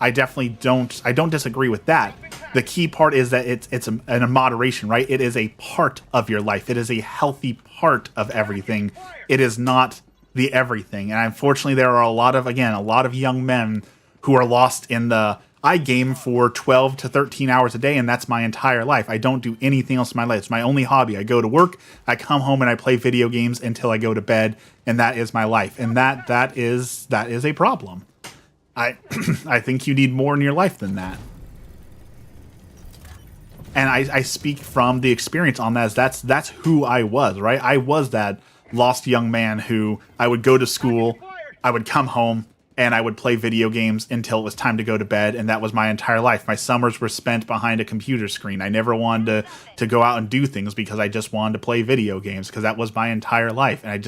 Speaker 1: I don't disagree with that. The key part is that it's in a moderation, right? It is a part of your life. It is a healthy part of everything. It is not the everything. And unfortunately, there are a lot of young men who are lost in the, I game for 12 to 13 hours a day, and that's my entire life. I don't do anything else in my life. It's my only hobby. I go to work, I come home, and I play video games until I go to bed, and that is my life. And that is a problem. I I think you need more in your life than that. And I speak from the experience on that, as that's who I was, right? I was that lost young man who I would go to school, I would come home, and I would play video games until it was time to go to bed, and that was my entire life. My summers were spent behind a computer screen. I never wanted to go out and do things because I just wanted to play video games, because that was my entire life. And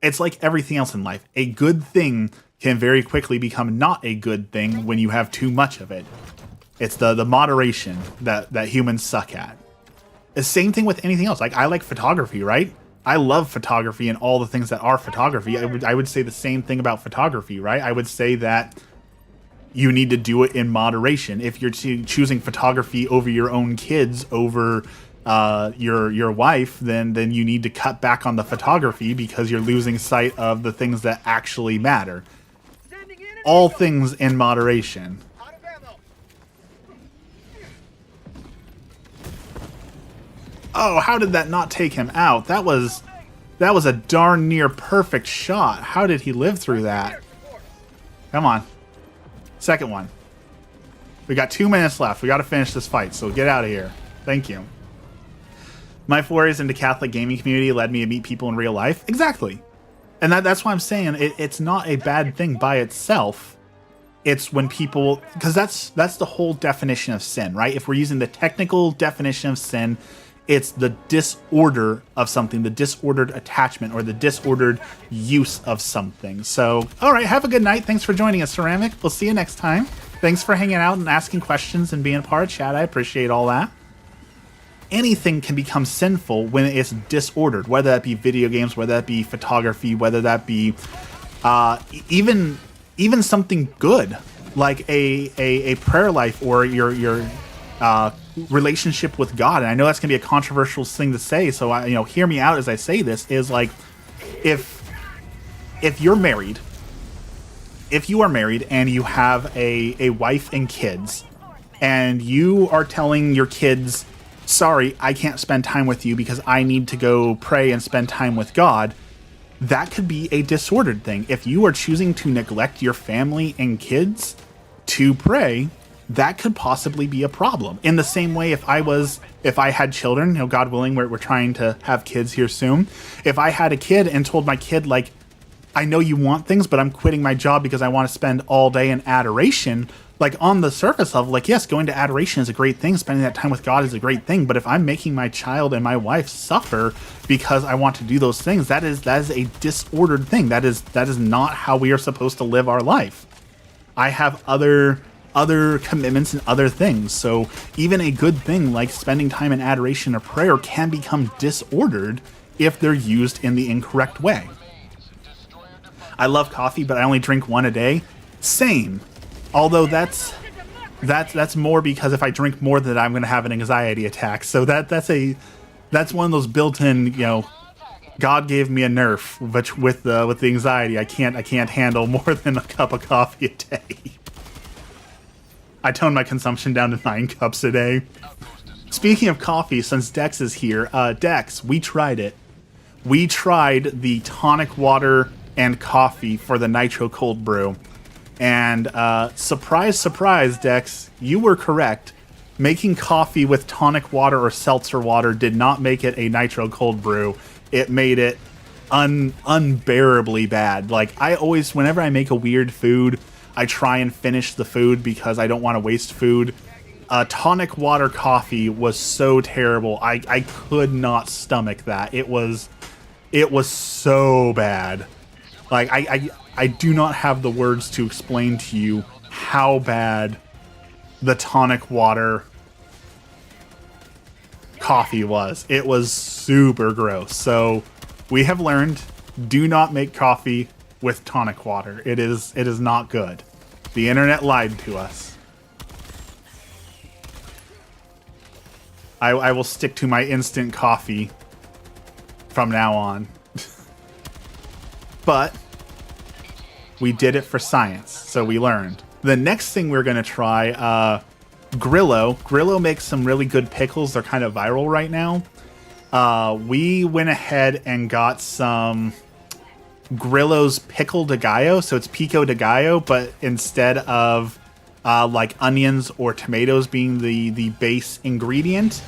Speaker 1: it's like everything else in life. A good thing can very quickly become not a good thing when you have too much of it. It's the moderation that humans suck at. The same thing with anything else. Like, I like photography, right? I love photography and all the things that are photography. I would say the same thing about photography, right? I would say that you need to do it in moderation. If you're choosing photography over your own kids, over your wife, then you need to cut back on the photography, because you're losing sight of the things that actually matter. All things in moderation. Oh, how did that not take him out? That was a darn near perfect shot. How did he live through that? Come on. Second one. We got 2 minutes left. We got to finish this fight, so get out of here. Thank you. My forays into Catholic gaming community led me to meet people in real life. Exactly. And that's why I'm saying it's not a bad thing by itself. It's when people... Because that's the whole definition of sin, right? If we're using the technical definition of sin... It's the disorder of something, the disordered attachment, or the disordered use of something. So, all right, have a good night. Thanks for joining us, Ceramic. We'll see you next time. Thanks for hanging out and asking questions and being a part of chat. I appreciate all that. Anything can become sinful when it's disordered, whether that be video games, whether that be photography, whether that be even something good, like a prayer life, or your relationship with God. And I know that's gonna be a controversial thing to say, so hear me out as I say this. Is like, if you're married, if you are married and you have a wife and kids, and you are telling your kids, sorry, I can't spend time with you because I need to go pray and spend time with God, that could be a disordered thing. If you are choosing to neglect your family and kids to pray, that could possibly be a problem. In the same way, if I had children, God willing, we're trying to have kids here soon. If I had a kid and told my kid, like, I know you want things, but I'm quitting my job because I want to spend all day in adoration, like, on the surface level, like, yes, going to adoration is a great thing. Spending that time with God is a great thing. But if I'm making my child and my wife suffer because I want to do those things, that is a disordered thing. That is not how we are supposed to live our life. I have other commitments and other things. So even a good thing like spending time in adoration or prayer can become disordered if they're used in the incorrect way. I love coffee, but I only drink one a day. Same. Although that's more because if I drink more than that, I'm going to have an anxiety attack. So that's one of those built-in, God gave me a nerf, but with the anxiety, I can't handle more than a cup of coffee a day. I toned my consumption down to 9 cups a day. Speaking of coffee, since Dex is here, Dex, we tried it. We tried the tonic water and coffee for the nitro cold brew. And surprise, surprise, Dex, you were correct. Making coffee with tonic water or seltzer water did not make it a nitro cold brew. It made it unbearably bad. Like, I always, whenever I make a weird food, I try and finish the food because I don't want to waste food. Tonic water coffee was so terrible. I could not stomach that. It was so bad. Like, I do not have the words to explain to you how bad the tonic water coffee was. It was super gross. So we have learned, do not make coffee with tonic water. It is not good. The internet lied to us. I will stick to my instant coffee from now on. but we did it for science, so we learned. The next thing we're going to try, Grillo. Grillo makes some really good pickles. They're kind of viral right now. We went ahead and got some Grillo's Pickle de Gallo. So it's pico de gallo, but instead of like onions or tomatoes being the base ingredient,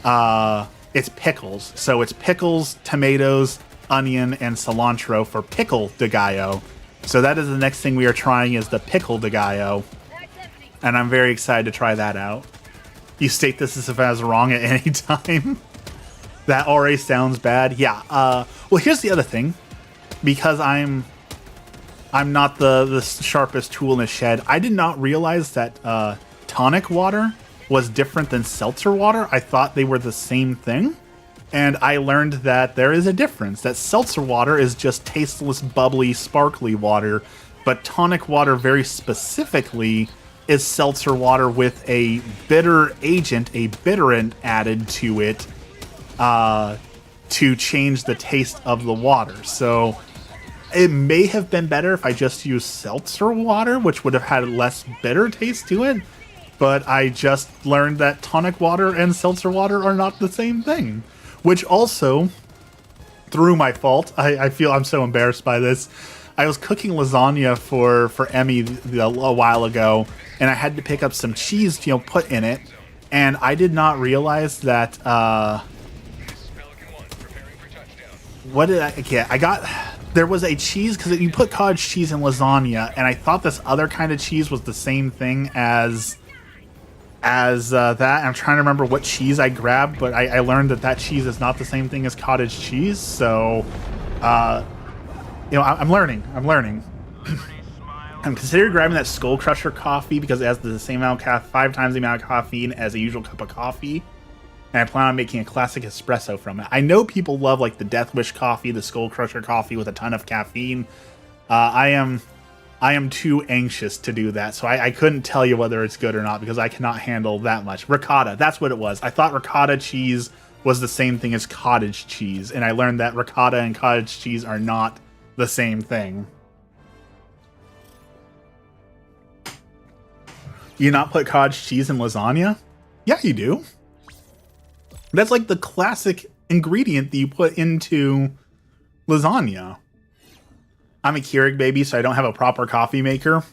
Speaker 1: it's pickles. So it's pickles, tomatoes, onion, and cilantro for pickle de gallo. So that is the next thing we are trying, is the pickle de gallo. And I'm very excited to try that out. You state this as if I was wrong at any time. That already sounds bad. Yeah. Well, here's the other thing. Because I'm not the sharpest tool in the shed, I did not realize that tonic water was different than seltzer water. I thought they were the same thing. And I learned that there is a difference. That seltzer water is just tasteless, bubbly, sparkly water. But tonic water, very specifically, is seltzer water with a bitter agent, a bitterant added to it to change the taste of the water. So it may have been better if I just used seltzer water, which would have had less bitter taste to it. But I just learned that tonic water and seltzer water are not the same thing. Which also, through my fault, I feel I'm so embarrassed by this. I was cooking lasagna for Emmy a while ago, and I had to pick up some cheese to put in it, and I did not realize that. What did I get? There was a cheese, because you put cottage cheese in lasagna, and I thought this other kind of cheese was the same thing as that. I'm trying to remember what cheese I grabbed, but I learned that cheese is not the same thing as cottage cheese. So, I'm learning. I'm considering grabbing that Skull Crusher coffee because it has the same amount of 5 times the amount of caffeine as a usual cup of coffee. And I plan on making a classic espresso from it. I know people love like the Death Wish coffee, the Skull Crusher coffee with a ton of caffeine. I am too anxious to do that, so I couldn't tell you whether it's good or not because I cannot handle that much. Ricotta, that's what it was. I thought ricotta cheese was the same thing as cottage cheese, and I learned that ricotta and cottage cheese are not the same thing. You not put cottage cheese in lasagna? Yeah, you do. That's like the classic ingredient that you put into lasagna. I'm a Keurig baby, so I don't have a proper coffee maker.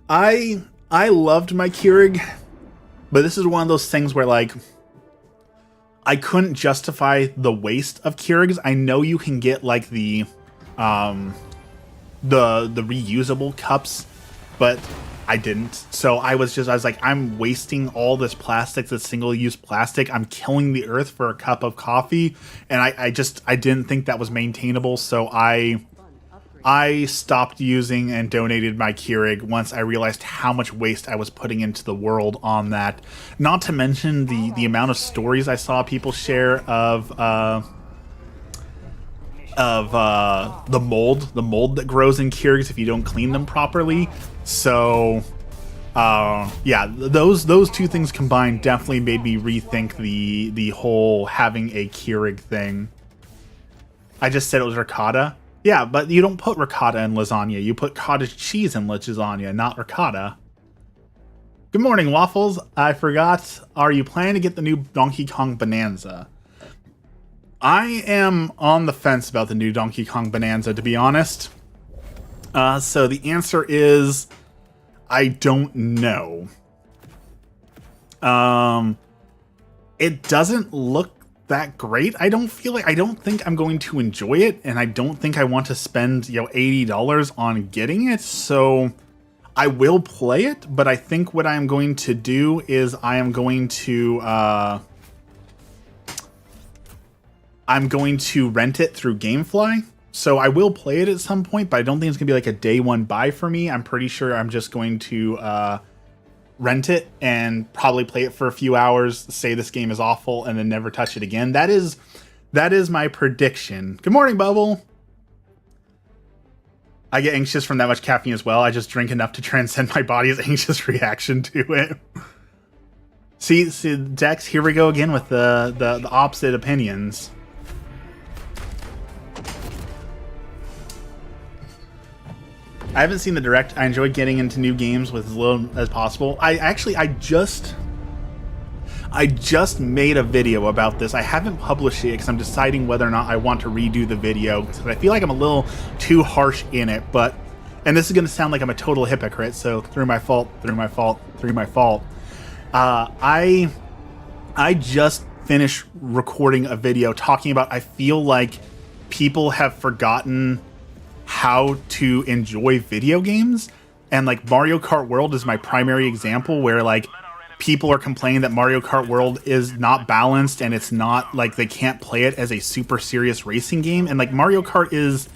Speaker 1: I loved my Keurig, but this is one of those things where like I couldn't justify the waste of Keurigs. I know you can get like the reusable cups, but I didn't. So I was like, I'm wasting all this plastic, this single-use plastic. I'm killing the earth for a cup of coffee. And I didn't think that was maintainable. So I stopped using and donated my Keurig once I realized how much waste I was putting into the world on that. Not to mention the amount of stories I saw people share of the mold that grows in Keurigs if you don't clean them properly. So, yeah, those two things combined definitely made me rethink the whole having a Keurig thing. I just said it was ricotta. Yeah, but you don't put ricotta in lasagna. You put cottage cheese in lasagna, not ricotta. Good morning, Waffles. I forgot. Are you planning to get the new Donkey Kong Bonanza? I am on the fence about the new Donkey Kong Bonanza, to be honest. So the answer is, I don't know. It doesn't look that great. I don't think I'm going to enjoy it, and I don't think I want to spend, $80 on getting it. So I will play it, but I think what I'm going to do is I'm going to rent it through GameFly. So I will play it at some point, but I don't think it's gonna be like a day one buy for me. I'm pretty sure I'm just going to rent it and probably play it for a few hours, say this game is awful, and then never touch it again. That is my prediction. Good morning, Bubble. I get anxious from that much caffeine as well. I just drink enough to transcend my body's anxious reaction to it. See, Dex, here we go again with the opposite opinions. I haven't seen the direct. I enjoy getting into new games with as little as possible. I just made a video about this. I haven't published it because I'm deciding whether or not I want to redo the video, because I feel like I'm a little too harsh in it. But, and this is going to sound like I'm a total hypocrite, so through my fault. I just finished recording a video talking about, I feel like people have forgotten how to enjoy video games, and like Mario Kart World is my primary example, where like people are complaining that Mario Kart World is not balanced and it's not like they can't play it as a super serious racing game. And like Mario Kart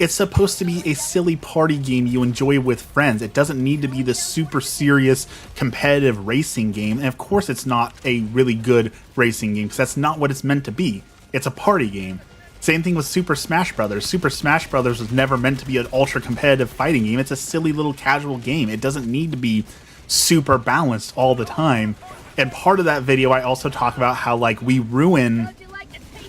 Speaker 1: it's supposed to be a silly party game you enjoy with friends. It doesn't need to be this super serious competitive racing game. And of course it's not a really good racing game, because that's not what it's meant to be. It's a party game. Same thing with Super Smash Brothers. Super Smash Brothers was never meant to be an ultra competitive fighting game. It's a silly little casual game. It doesn't need to be super balanced all the time. And part of that video I also talk about how like we ruin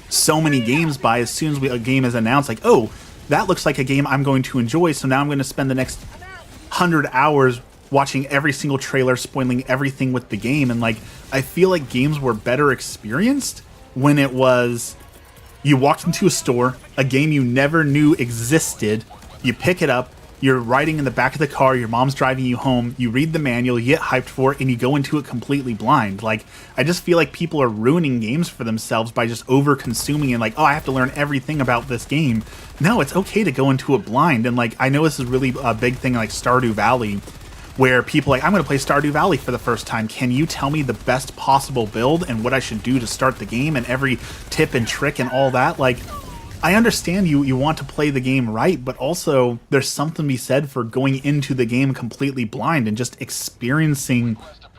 Speaker 1: so many games by, as soon as a game is announced, like, oh, that looks like a game I'm going to enjoy, so now I'm going to spend the next 100 hours watching every single trailer, spoiling everything with the game. And like, I feel like games were better experienced when it was, you walked into a store, a game you never knew existed, you pick it up, you're riding in the back of the car, your mom's driving you home, you read the manual, you get hyped for it, and you go into it completely blind. Like, I just feel like people are ruining games for themselves by just over-consuming and like, oh, I have to learn everything about this game. No, it's okay to go into it blind. And like, I know this is really a big thing like Stardew Valley, where people are like, I'm going to play Stardew Valley for the first time. Can you tell me the best possible build and what I should do to start the game and every tip and trick and all that? Like, I understand you want to play the game right, but also there's something to be said for going into the game completely blind and just experiencing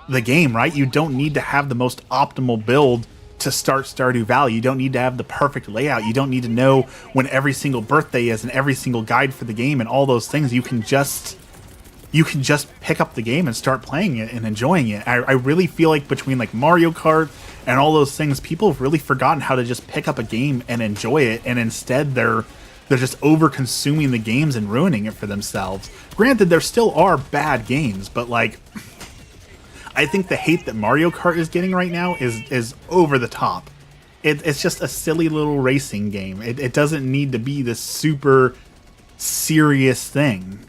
Speaker 1: the game, right? You don't need to have the most optimal build to start Stardew Valley. You don't need to have the perfect layout. You don't need to know when every single birthday is and every single guide for the game and all those things. You can just pick up the game and start playing it and enjoying it. I really feel like between like Mario Kart and all those things, people have really forgotten how to just pick up a game and enjoy it, and instead they're just over consuming the games and ruining it for themselves. Granted, there still are bad games, but like, I think the hate that Mario Kart is getting right now is over the top. It's just a silly little racing game. It doesn't need to be this super serious thing.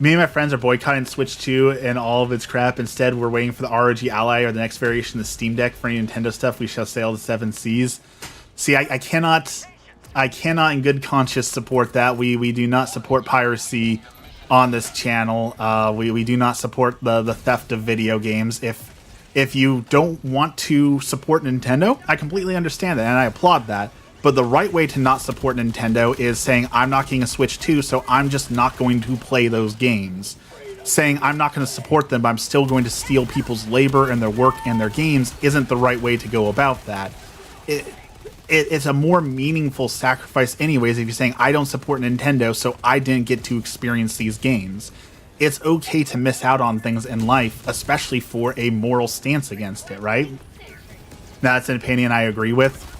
Speaker 1: Me and my friends are boycotting Switch 2 and all of its crap. Instead, we're waiting for the ROG Ally or the next variation of the Steam Deck. For any Nintendo stuff, we shall sail the seven seas. See, I cannot in good conscience support that. We do not support piracy on this channel. We do not support the theft of video games. If you don't want to support Nintendo, I completely understand that, and I applaud that. But the right way to not support Nintendo is saying, I'm not getting a Switch 2, so I'm just not going to play those games. Saying, I'm not going to support them, but I'm still going to steal people's labor and their work and their games isn't the right way to go about that. It's a more meaningful sacrifice anyways if you're saying, I don't support Nintendo, so I didn't get to experience these games. It's okay to miss out on things in life, especially for a moral stance against it, right? Now, that's an opinion I agree with.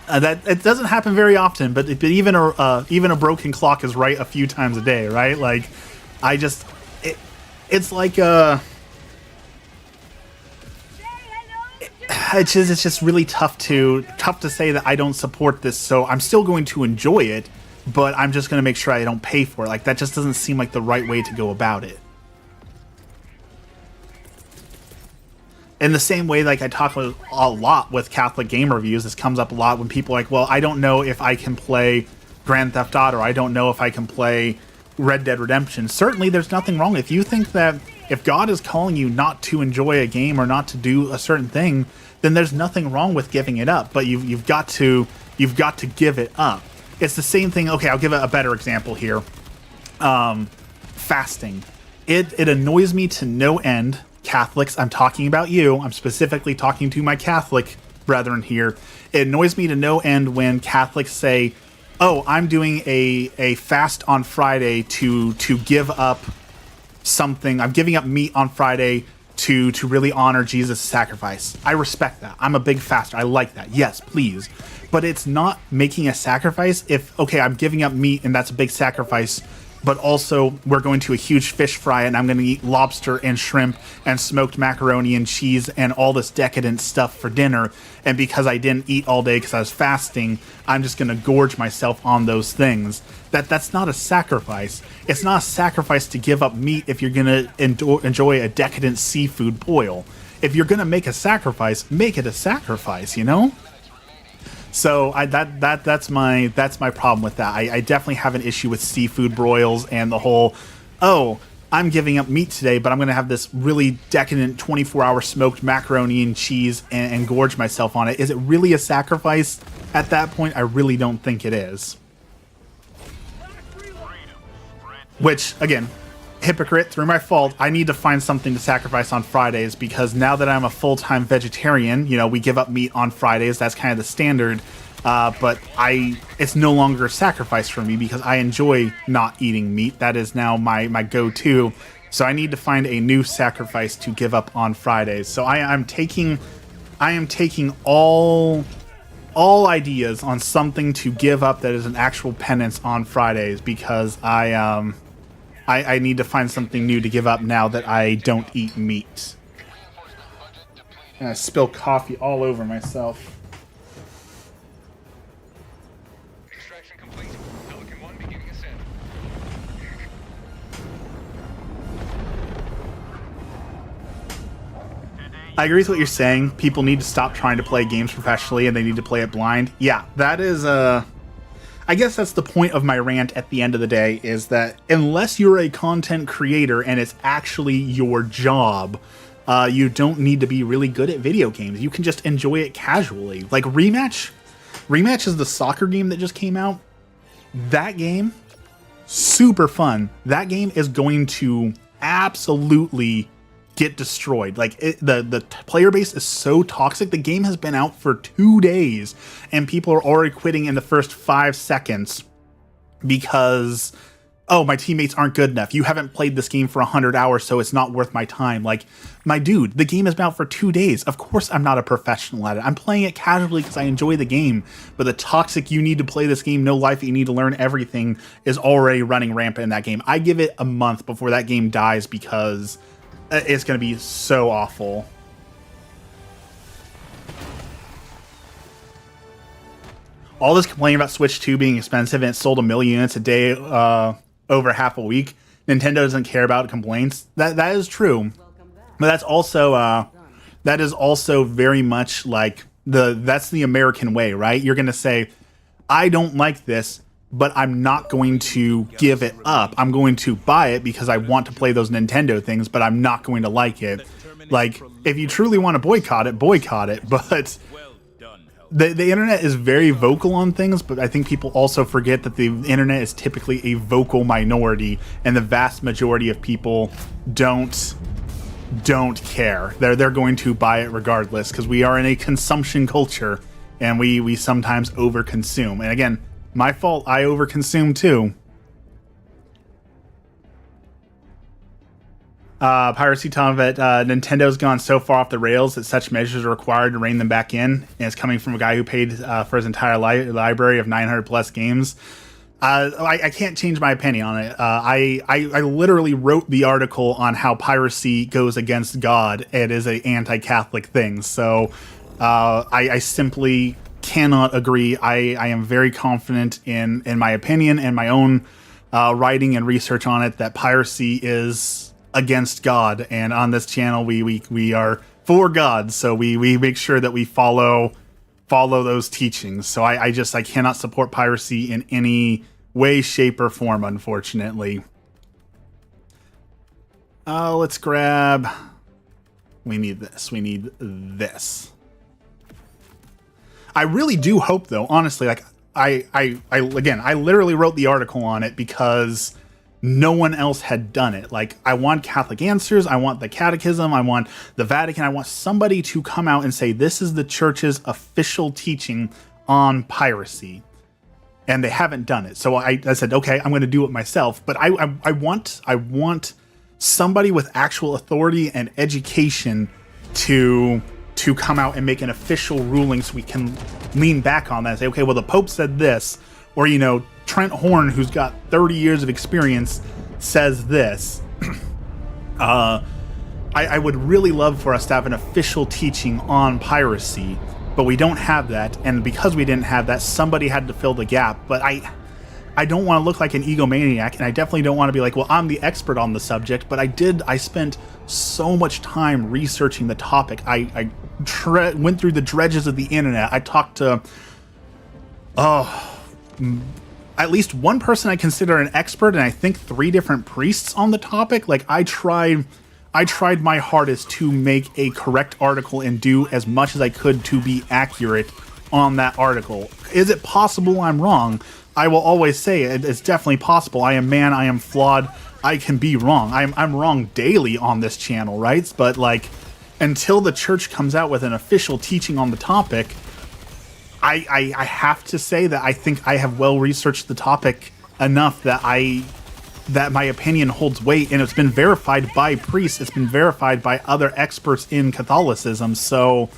Speaker 1: That it doesn't happen very often, but even a broken clock is right a few times a day, right? Like, it's like it's just really tough to say that I don't support this, so I'm still going to enjoy it, but I'm just going to make sure I don't pay for it. Like, that just doesn't seem like the right way to go about it. In the same way, like I talk a lot with Catholic game reviews, this comes up a lot when people are like, well, I don't know if I can play Grand Theft Auto, I don't know if I can play Red Dead Redemption. Certainly, there's nothing wrong. If you think that if God is calling you not to enjoy a game or not to do a certain thing, then there's nothing wrong with giving it up. But you've got to give it up. It's the same thing. Okay, I'll give a better example here. Fasting. It annoys me to no end. Catholics, I'm talking about you. I'm specifically talking to my Catholic brethren here. It annoys me to no end when Catholics say, oh, I'm doing a fast on Friday to give up something. I'm giving up meat on Friday to really honor Jesus' sacrifice. I respect that. I'm a big faster. I like that. Yes, please. But it's not making a sacrifice if, okay, I'm giving up meat and that's a big sacrifice, but also we're going to a huge fish fry and I'm going to eat lobster and shrimp and smoked macaroni and cheese and all this decadent stuff for dinner. And because I didn't eat all day because I was fasting, I'm just going to gorge myself on those things. That's not a sacrifice. It's not a sacrifice to give up meat if you're going to enjoy a decadent seafood boil. If you're going to make a sacrifice, make it a sacrifice, you know? So that's my problem with that. I definitely have an issue with seafood broils and the whole, oh, I'm giving up meat today, but I'm going to have this really decadent 24-hour smoked macaroni and cheese and gorge myself on it. Is it really a sacrifice at that point? I really don't think it is. Which, again, hypocrite, through my fault. I need to find something to sacrifice on Fridays because now that I'm a full-time vegetarian, you know, we give up meat on Fridays. That's kind of the standard. But it's no longer a sacrifice for me because I enjoy not eating meat. That is now my go-to. So I need to find a new sacrifice to give up on Fridays. So I am taking all ideas on something to give up that is an actual penance on Fridays because I need to find something new to give up now that I don't eat meat. And I spill coffee all over myself.
Speaker 3: Extraction complete. Pelican 1 beginning ascent.
Speaker 1: I agree with what you're saying. People need to stop trying to play games professionally and they need to play it blind. Yeah, that is I guess that's the point of my rant at the end of the day, is that unless you're a content creator and it's actually your job, you don't need to be really good at video games. You can just enjoy it casually. Like Rematch is the soccer game that just came out. That game, super fun. That game is going to absolutely get destroyed. Like the player base is so toxic. The game has been out for 2 days and people are already quitting in the first 5 seconds because, oh, my teammates aren't good enough. You haven't played this game for 100 hours, so it's not worth my time. Like, my dude, the game has been out for 2 days. Of course I'm not a professional at it. I'm playing it casually because I enjoy the game. But the toxic, you need to play this game, no life, you need to learn everything, is already running rampant in that game. I give it a month before that game dies because it's going to be so awful. All this complaining about Switch 2 being expensive and it sold 1 million units a day over half a week. Nintendo doesn't care about complaints. That is true. But that's also that is also very much like that's the American way, right? You're going to say, I don't like this, but I'm not going to give it up. I'm going to buy it because I want to play those Nintendo things, but I'm not going to like it. Like, if you truly want to boycott it, but the internet is very vocal on things, but I think people also forget that the internet is typically a vocal minority, and the vast majority of people don't care. They're going to buy it regardless, because we are in a consumption culture, and we sometimes overconsume. And again, my fault, I overconsume too. Piracy Tom that Nintendo's gone so far off the rails that such measures are required to rein them back in. And it's coming from a guy who paid for his entire library of 900 plus games. I can't change my opinion on it. I literally wrote the article on how piracy goes against God. It is an anti-Catholic thing. So I simply cannot agree. I am very confident in my opinion and my own writing and research on it that piracy is against God, and on this channel we are for God, so we make sure that we follow those teachings. So I cannot support piracy in any way, shape, or form, unfortunately. Let's grab. We need this. I really do hope, though, honestly, like I literally wrote the article on it because no one else had done it. Like, I want Catholic Answers, I want the Catechism, I want the Vatican, I want somebody to come out and say this is the church's official teaching on piracy. And they haven't done it. So I said, okay, I'm going to do it myself. But I want somebody with actual authority and education to come out and make an official ruling so we can lean back on that and say, okay, well, the Pope said this, Or, Trent Horn, who's got 30 years of experience, says this. I would really love for us to have an official teaching on piracy, but we don't have that. And because we didn't have that, somebody had to fill the gap. But I don't want to look like an egomaniac, and I definitely don't want to be like, well, I'm the expert on the subject, but I spent so much time researching the topic. I went through the dredges of the internet. I talked to, at least one person I consider an expert, and I think 3 different priests on the topic. Like, I tried my hardest to make a correct article and do as much as I could to be accurate on that article. Is it possible I'm wrong? I will always say it's definitely possible. I am man, I am flawed, I can be wrong. I'm wrong daily on this channel, right? But like, until the church comes out with an official teaching on the topic, I have to say that I think I have well researched the topic enough that my opinion holds weight, and it's been verified by priests, it's been verified by other experts in Catholicism, so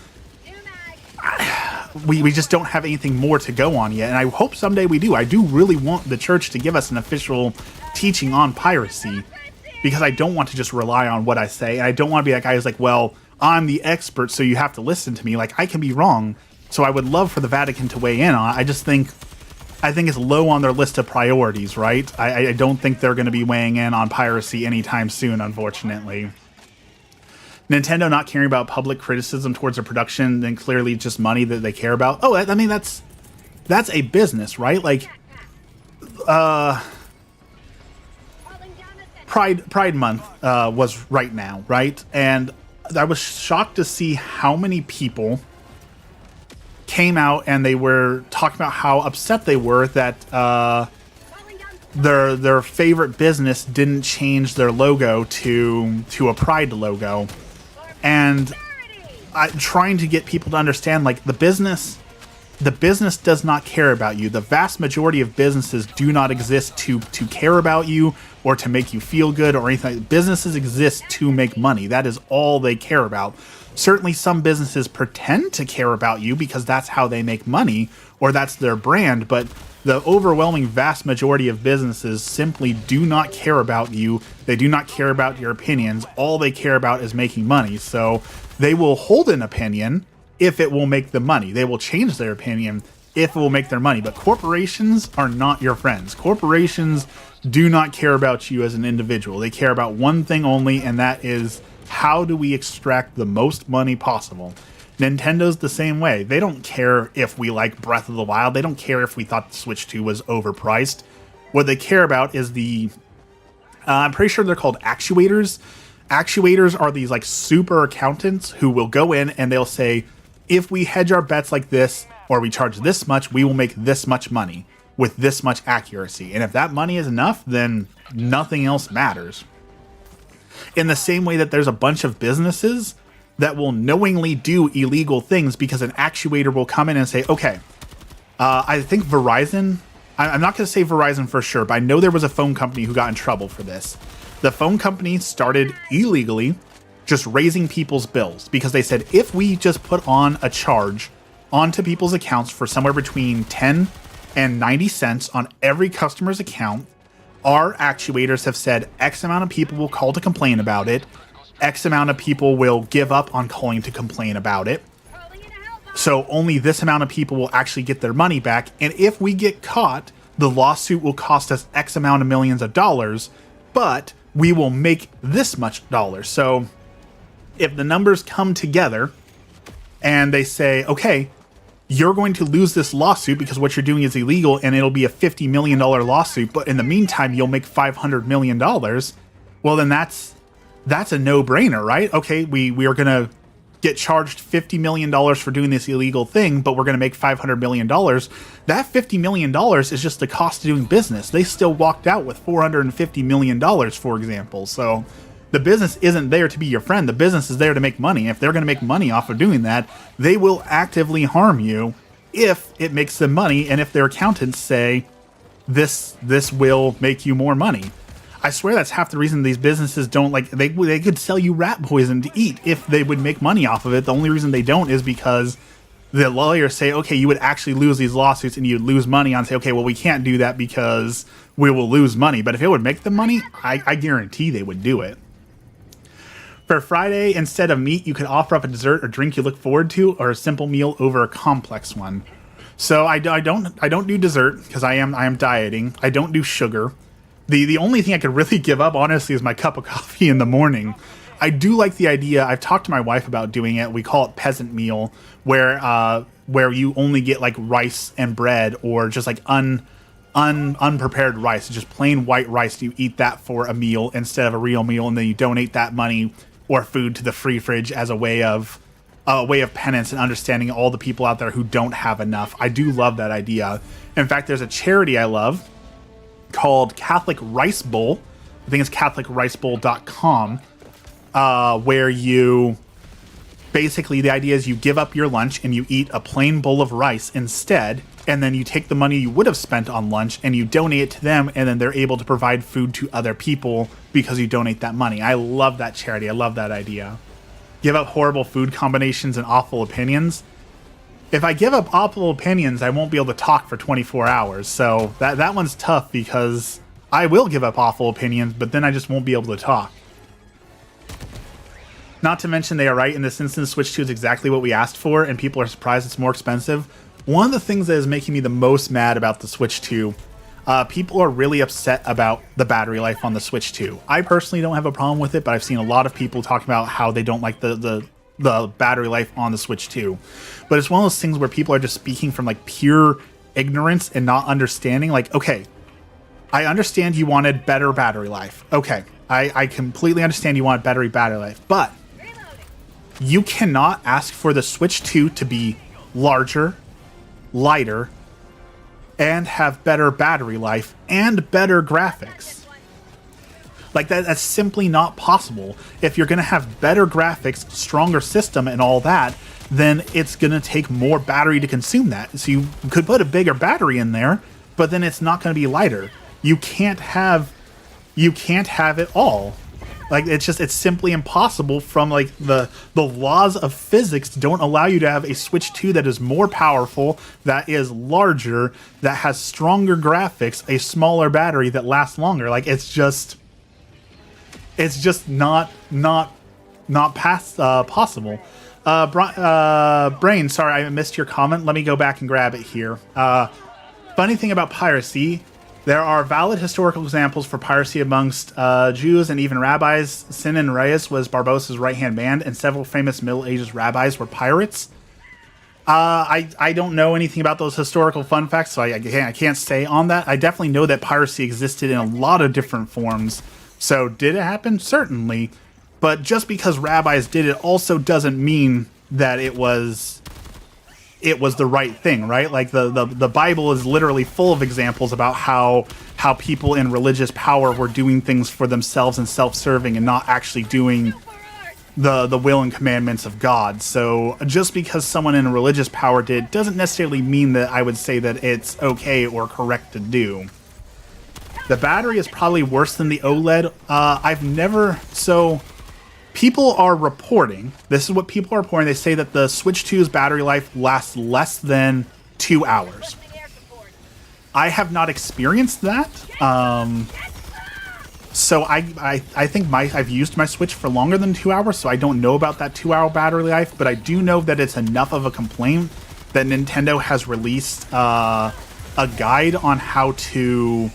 Speaker 1: we just don't have anything more to go on yet, and I hope someday we do. I do really want the church to give us an official teaching on piracy, because I don't want to just rely on what I say, and I don't want to be that guy who's like, well, I'm the expert, so you have to listen to me. Like, I can be wrong, so I would love for the Vatican to weigh in on it. I think it's low on their list of priorities, right? I don't think they're going to be weighing in on piracy anytime soon, unfortunately. Nintendo not caring about public criticism towards their production, then clearly just money that they care about. Oh, I mean, that's a business, right? Like, Pride Month was right now, right? And I was shocked to see how many people came out and they were talking about how upset they were that their favorite business didn't change their logo to a Pride logo. And I'm trying to get people to understand, like, the business does not care about you. The vast majority of businesses do not exist to care about you or to make you feel good or anything. Businesses exist to make money. That is all they care about. Certainly some businesses pretend to care about you because that's how they make money or that's their brand, but the overwhelming vast majority of businesses simply do not care about you. They do not care about your opinions. All they care about is making money. So they will hold an opinion if it will make them money. They will change their opinion if it will make their money. But corporations are not your friends. Corporations do not care about you as an individual. They care about one thing only, and that is, how do we extract the most money possible? Nintendo's the same way. They don't care if we like Breath of the Wild. They don't care if we thought the Switch 2 was overpriced. What they care about is I'm pretty sure they're called actuators. Actuators are these like super accountants who will go in and they'll say, if we hedge our bets like this, or we charge this much, we will make this much money with this much accuracy. And if that money is enough, then nothing else matters. In the same way that there's a bunch of businesses that will knowingly do illegal things because an actuator will come in and say, okay, I think Verizon, I'm not going to say Verizon for sure, but I know there was a phone company who got in trouble for this. The phone company started illegally just raising people's bills because they said, if we just put on a charge onto people's accounts for somewhere between 10 and 90 cents on every customer's account, our actuators have said X amount of people will call to complain about it. X amount of people will give up on calling to complain about it. So only this amount of people will actually get their money back. And if we get caught, the lawsuit will cost us X amount of millions of dollars, but we will make this much dollars. So if the numbers come together and they say, okay, you're going to lose this lawsuit because what you're doing is illegal and it'll be a $50 million lawsuit, but in the meantime, you'll make $500 million. Well, then that's a no-brainer, right? Okay, we are going to get charged $50 million for doing this illegal thing, but we're going to make $500 million. That $50 million is just the cost of doing business. They still walked out with $450 million, for example. So the business isn't there to be your friend. The business is there to make money. If they're going to make money off of doing that, they will actively harm you if it makes them money and if their accountants say this will make you more money. I swear that's half the reason these businesses don't, like, they could sell you rat poison to eat if they would make money off of it. The only reason they don't is because the lawyers say, okay, you would actually lose these lawsuits and you'd lose money on, say, okay, well, we can't do that because we will lose money. But if it would make them money, I guarantee they would do it. For Friday, instead of meat, you could offer up a dessert or drink you look forward to, or a simple meal over a complex one. So I don't do dessert because I am dieting. I don't do sugar. The only thing I could really give up, honestly, is my cup of coffee in the morning. I do like the idea. I've talked to my wife about doing it. We call it peasant meal, where you only get like rice and bread, or just like unprepared rice, just plain white rice. You eat that for a meal instead of a real meal, and then you donate that money or food to the free fridge as a way of penance and understanding all the people out there who don't have enough. I do love that idea. In fact, there's a charity I love called Catholic Rice Bowl. I think it's catholicricebowl.com, where you basically, the idea is you give up your lunch and you eat a plain bowl of rice instead, and then you take the money you would have spent on lunch and you donate it to them, and then they're able to provide food to other people because you donate that money. I love that charity. I love that idea. Give up horrible food combinations and awful opinions. If I give up awful opinions, I won't be able to talk for 24 hours. So that one's tough, because I will give up awful opinions, but then I just won't be able to talk. Not to mention, they are right. In this instance, Switch 2 is exactly what we asked for, and people are surprised it's more expensive. One of the things that is making me the most mad about the Switch 2, people are really upset about the battery life on the Switch 2. I personally don't have a problem with it, but I've seen a lot of people talking about how they don't like the battery life on the Switch 2. But it's one of those things where people are just speaking from like pure ignorance and not understanding. Like, okay, I understand you wanted better battery life. Okay, I completely understand you want better battery life, but you cannot ask for the Switch 2 to be larger, lighter, and have better battery life and better graphics. Like that's simply not possible. If you're going to have better graphics, stronger system, and all that, then it's going to take more battery to consume that. So you could put a bigger battery in there, but then it's not going to be lighter. You can't have it all. Like it's simply impossible. From like the laws of physics don't allow you to have a Switch 2 that is more powerful, that is larger, that has stronger graphics, a smaller battery that lasts longer. Like it's just not possible. Brain, sorry, I missed your comment. Let me go back and grab it here. Funny thing about piracy, there are valid historical examples for piracy amongst Jews and even rabbis. Sinan Reyes was Barbossa's right-hand man, and several famous Middle Ages rabbis were pirates. I don't know anything about those historical fun facts, so I can't say on that. I definitely know that piracy existed in a lot of different forms. So did it happen? Certainly. But just because rabbis did it also doesn't mean that it was the right thing, right? Like the Bible is literally full of examples about how people in religious power were doing things for themselves and self-serving and not actually doing the will and commandments of God. So just because someone in religious power did doesn't necessarily mean that I would say that it's okay or correct to do. The battery is probably worse than the OLED. So people are reporting, this is what people are reporting, they say that the Switch 2's battery life lasts less than 2 hours. I have not experienced that. So I think I've used my Switch for longer than 2 hours, so I don't know about that 2 hour battery life, but I do know that it's enough of a complaint that Nintendo has released a guide on how to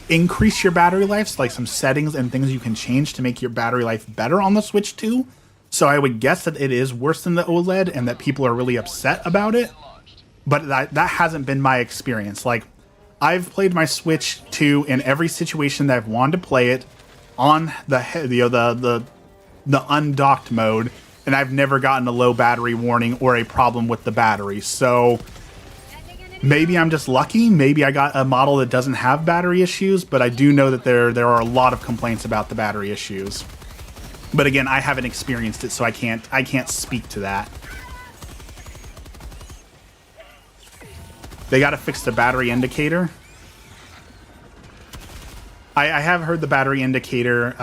Speaker 1: increase your battery life, so like some settings and things you can change to make your battery life better on the Switch 2. So I would guess that it is worse than the OLED and that people are really upset about it. But that hasn't been my experience. Like, I've played my Switch 2 in every situation that I've wanted to play it on the undocked mode, and I've never gotten a low battery warning or a problem with the battery. So maybe I'm just lucky. Maybe I got a model that doesn't have battery issues, but I do know that there are a lot of complaints about the battery issues. But again, I haven't experienced it, so I can't speak to that. They got to fix the battery indicator. I have heard the battery indicator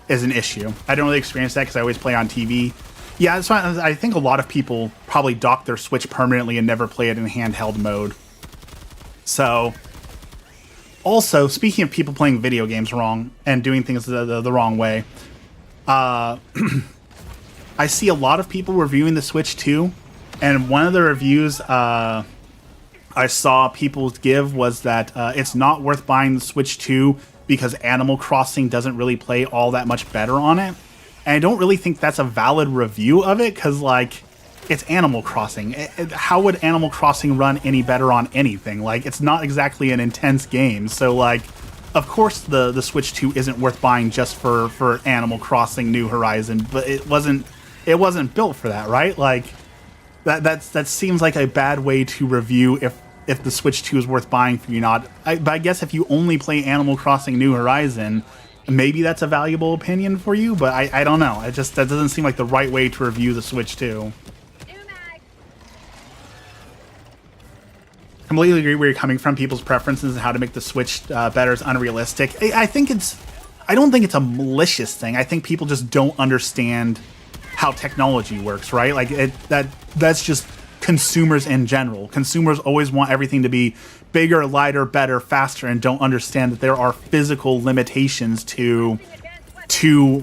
Speaker 1: is an issue. I don't really experience that because I always play on TV. Yeah, that's why I think a lot of people probably dock their Switch permanently and never play it in handheld mode. So, also, speaking of people playing video games wrong and doing things the wrong way, I see a lot of people reviewing the Switch 2, and one of the reviews I saw people give was that it's not worth buying the Switch 2 because Animal Crossing doesn't really play all that much better on it. And I don't really think that's a valid review of it, because, like, it's Animal Crossing. How would Animal Crossing run any better on anything? Like, it's not exactly an intense game. So, like, of course the Switch 2 isn't worth buying just for Animal Crossing New Horizon, but it wasn't built for that, right? Like, that seems like a bad way to review if the Switch 2 is worth buying for you not. But I guess if you only play Animal Crossing New Horizon, maybe that's a valuable opinion for you, but I don't know. That doesn't seem like the right way to review the Switch 2. Completely agree where you're coming from. People's preferences and how to make the Switch better is unrealistic. I don't think it's a malicious thing. I think people just don't understand how technology works, right? Like that's just consumers in general. Consumers always want everything to be bigger, lighter, better, faster, and don't understand that there are physical limitations to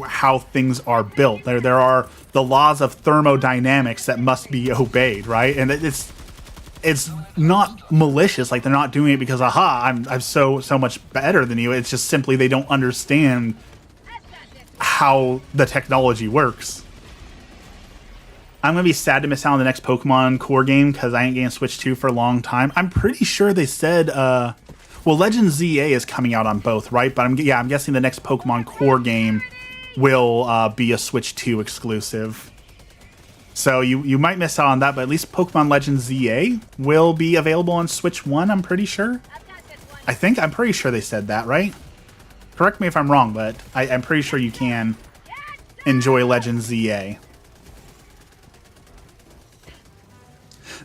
Speaker 1: how things are built. There are the laws of thermodynamics that must be obeyed, right? And it's not malicious. Like, they're not doing it because, aha, I'm so much better than you. It's just simply they don't understand how the technology works. I'm going to be sad to miss out on the next Pokemon core game because I ain't getting Switch 2 for a long time. I'm pretty sure they said, well, Legends ZA is coming out on both, right? But I'm guessing the next Pokemon core game will be a Switch 2 exclusive. So you might miss out on that, but at least Pokemon Legends ZA will be available on Switch 1, I'm pretty sure. I'm pretty sure they said that, right? Correct me if I'm wrong, but I'm pretty sure you can enjoy Legends ZA.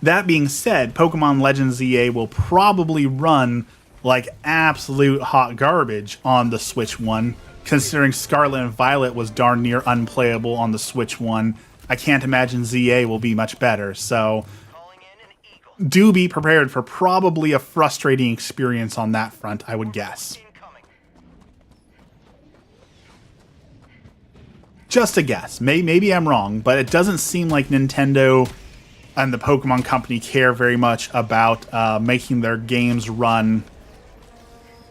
Speaker 1: That being said, Pokemon Legends ZA will probably run like absolute hot garbage on the Switch 1, considering Scarlet and Violet was darn near unplayable on the Switch 1. I can't imagine ZA will be much better, so do be prepared for probably a frustrating experience on that front, I would guess. Just a guess. Maybe I'm wrong, but it doesn't seem like Nintendo and the Pokemon Company care very much about making their games run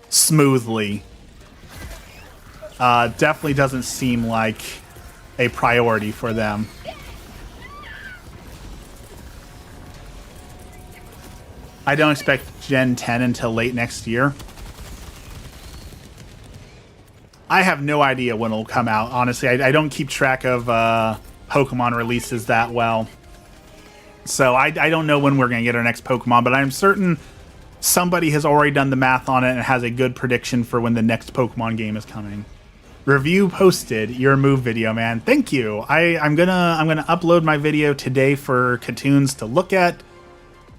Speaker 1: smoothly. Definitely doesn't seem like a priority for them. I don't expect Gen 10 until late next year. I have no idea when it'll come out, honestly. I don't keep track of Pokemon releases that well. So I don't know when we're going to get our next Pokemon, but I'm certain somebody has already done the math on it and has a good prediction for when the next Pokemon game is coming. Review posted, your move video, man. Thank you. I'm gonna upload my video today for Katoons to look at.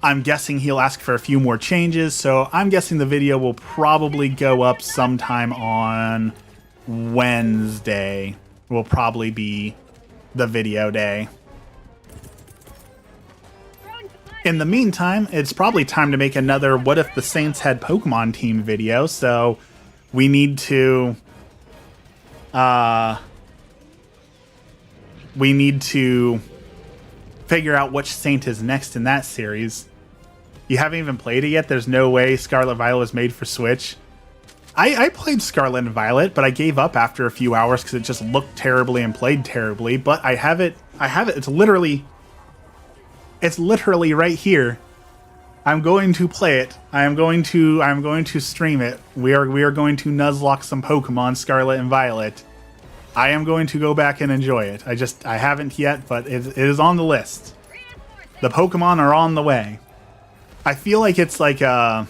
Speaker 1: I'm guessing he'll ask for a few more changes, so I'm guessing the video will probably go up sometime on Wednesday. Will probably be the video day. In the meantime, it's probably time to make another What If the Saints Had Pokemon Team video, so we need to figure out which Saint is next in that series. You haven't even played it yet? There's no way Scarlet Violet was made for Switch? I played Scarlet and Violet, but I gave up after a few hours because it just looked terribly and played terribly, but I have it. It's literally right here. I'm going to play it. I'm going to stream it. We are going to nuzlocke some Pokemon Scarlet and Violet. I am going to go back and enjoy it. I haven't yet, but it is on the list. The Pokemon are on the way. I feel like it's like that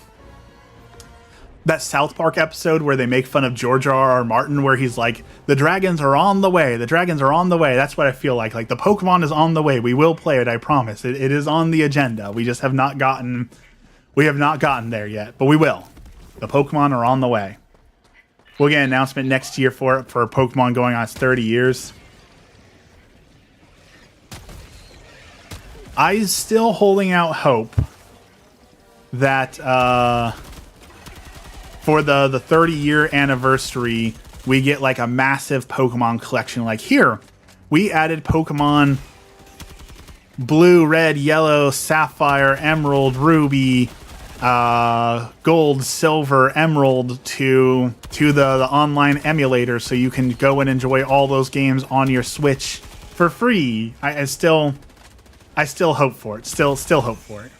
Speaker 1: South Park episode where they make fun of George R.R. Martin, where he's like, the dragons are on the way. The dragons are on the way. That's what I feel like. Like, the Pokemon is on the way. We will play it, I promise. It is on the agenda. We just have not gotten there yet, but we will. The Pokemon are on the way. We'll get an announcement next year for Pokemon going on its 30 years. I still holding out hope that for the 30-year anniversary, we get like a massive Pokemon collection. Like here, we added Pokemon Blue, Red, Yellow, Sapphire, Emerald, Ruby, Gold, Silver, Emerald to the online emulator, so you can go and enjoy all those games on your Switch for free. I still hope for it. Still hope for it.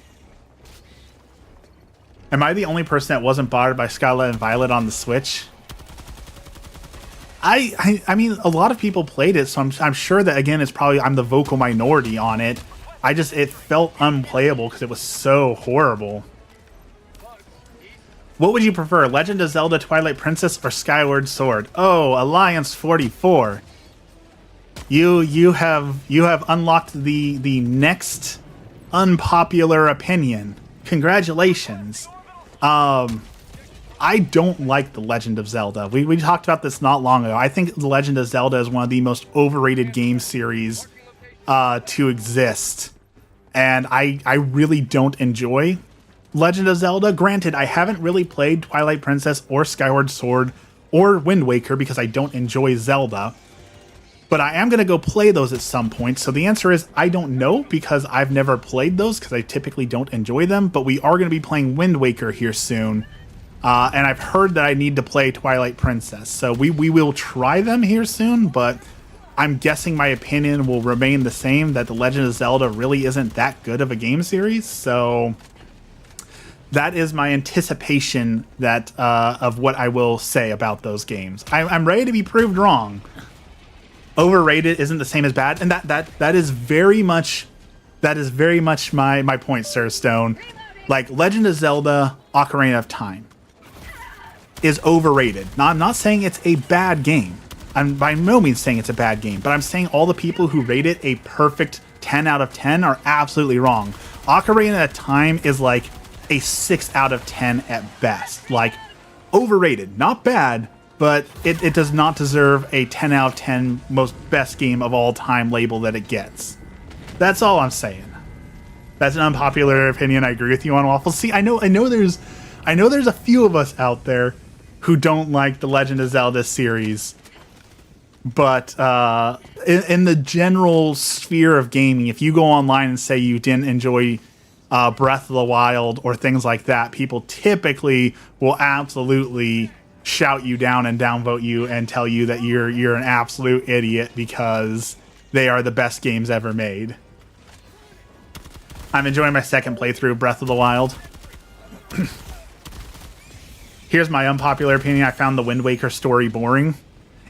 Speaker 1: Am I the only person that wasn't bothered by Scarlet and Violet on the Switch? I mean, a lot of people played it, so I'm sure that, again, it's probably I'm the vocal minority on it. It felt unplayable because it was so horrible. What would you prefer, Legend of Zelda Twilight Princess or Skyward Sword? Oh, Alliance 44. You have unlocked the next unpopular opinion. Congratulations. I don't like The Legend of Zelda. We talked about this not long ago. I think The Legend of Zelda is one of the most overrated game series to exist. And I really don't enjoy Legend of Zelda. Granted, I haven't really played Twilight Princess or Skyward Sword or Wind Waker because I don't enjoy Zelda. But I am going to go play those at some point. So the answer is I don't know because I've never played those because I typically don't enjoy them. But we are going to be playing Wind Waker here soon. And I've heard that I need to play Twilight Princess. So we will try them here soon, but I'm guessing my opinion will remain the same, that The Legend of Zelda really isn't that good of a game series. So that is my anticipation that of what I will say about those games. I'm ready to be proved wrong. Overrated isn't the same as bad, and that is very much my point, Sir Stone. Like Legend of Zelda: Ocarina of Time is overrated. Now, I'm not saying it's a bad game. I'm by no means saying it's a bad game, but I'm saying all the people who rate it a perfect 10 out of 10 are absolutely wrong. Ocarina of Time is like a 6 out of 10 at best. Like, overrated. Not bad, but it does not deserve a 10 out of 10 most best game of all time label that it gets. That's all I'm saying. That's an unpopular opinion. I agree with you on Waffles. See, I know there's a few of us out there who don't like the Legend of Zelda series, but in the general sphere of gaming, if you go online and say you didn't enjoy Breath of the Wild or things like that, people typically will absolutely shout you down and downvote you and tell you that you're an absolute idiot because they are the best games ever made. I'm enjoying my second playthrough of Breath of the Wild. Here's my unpopular opinion. I found the Wind Waker story boring.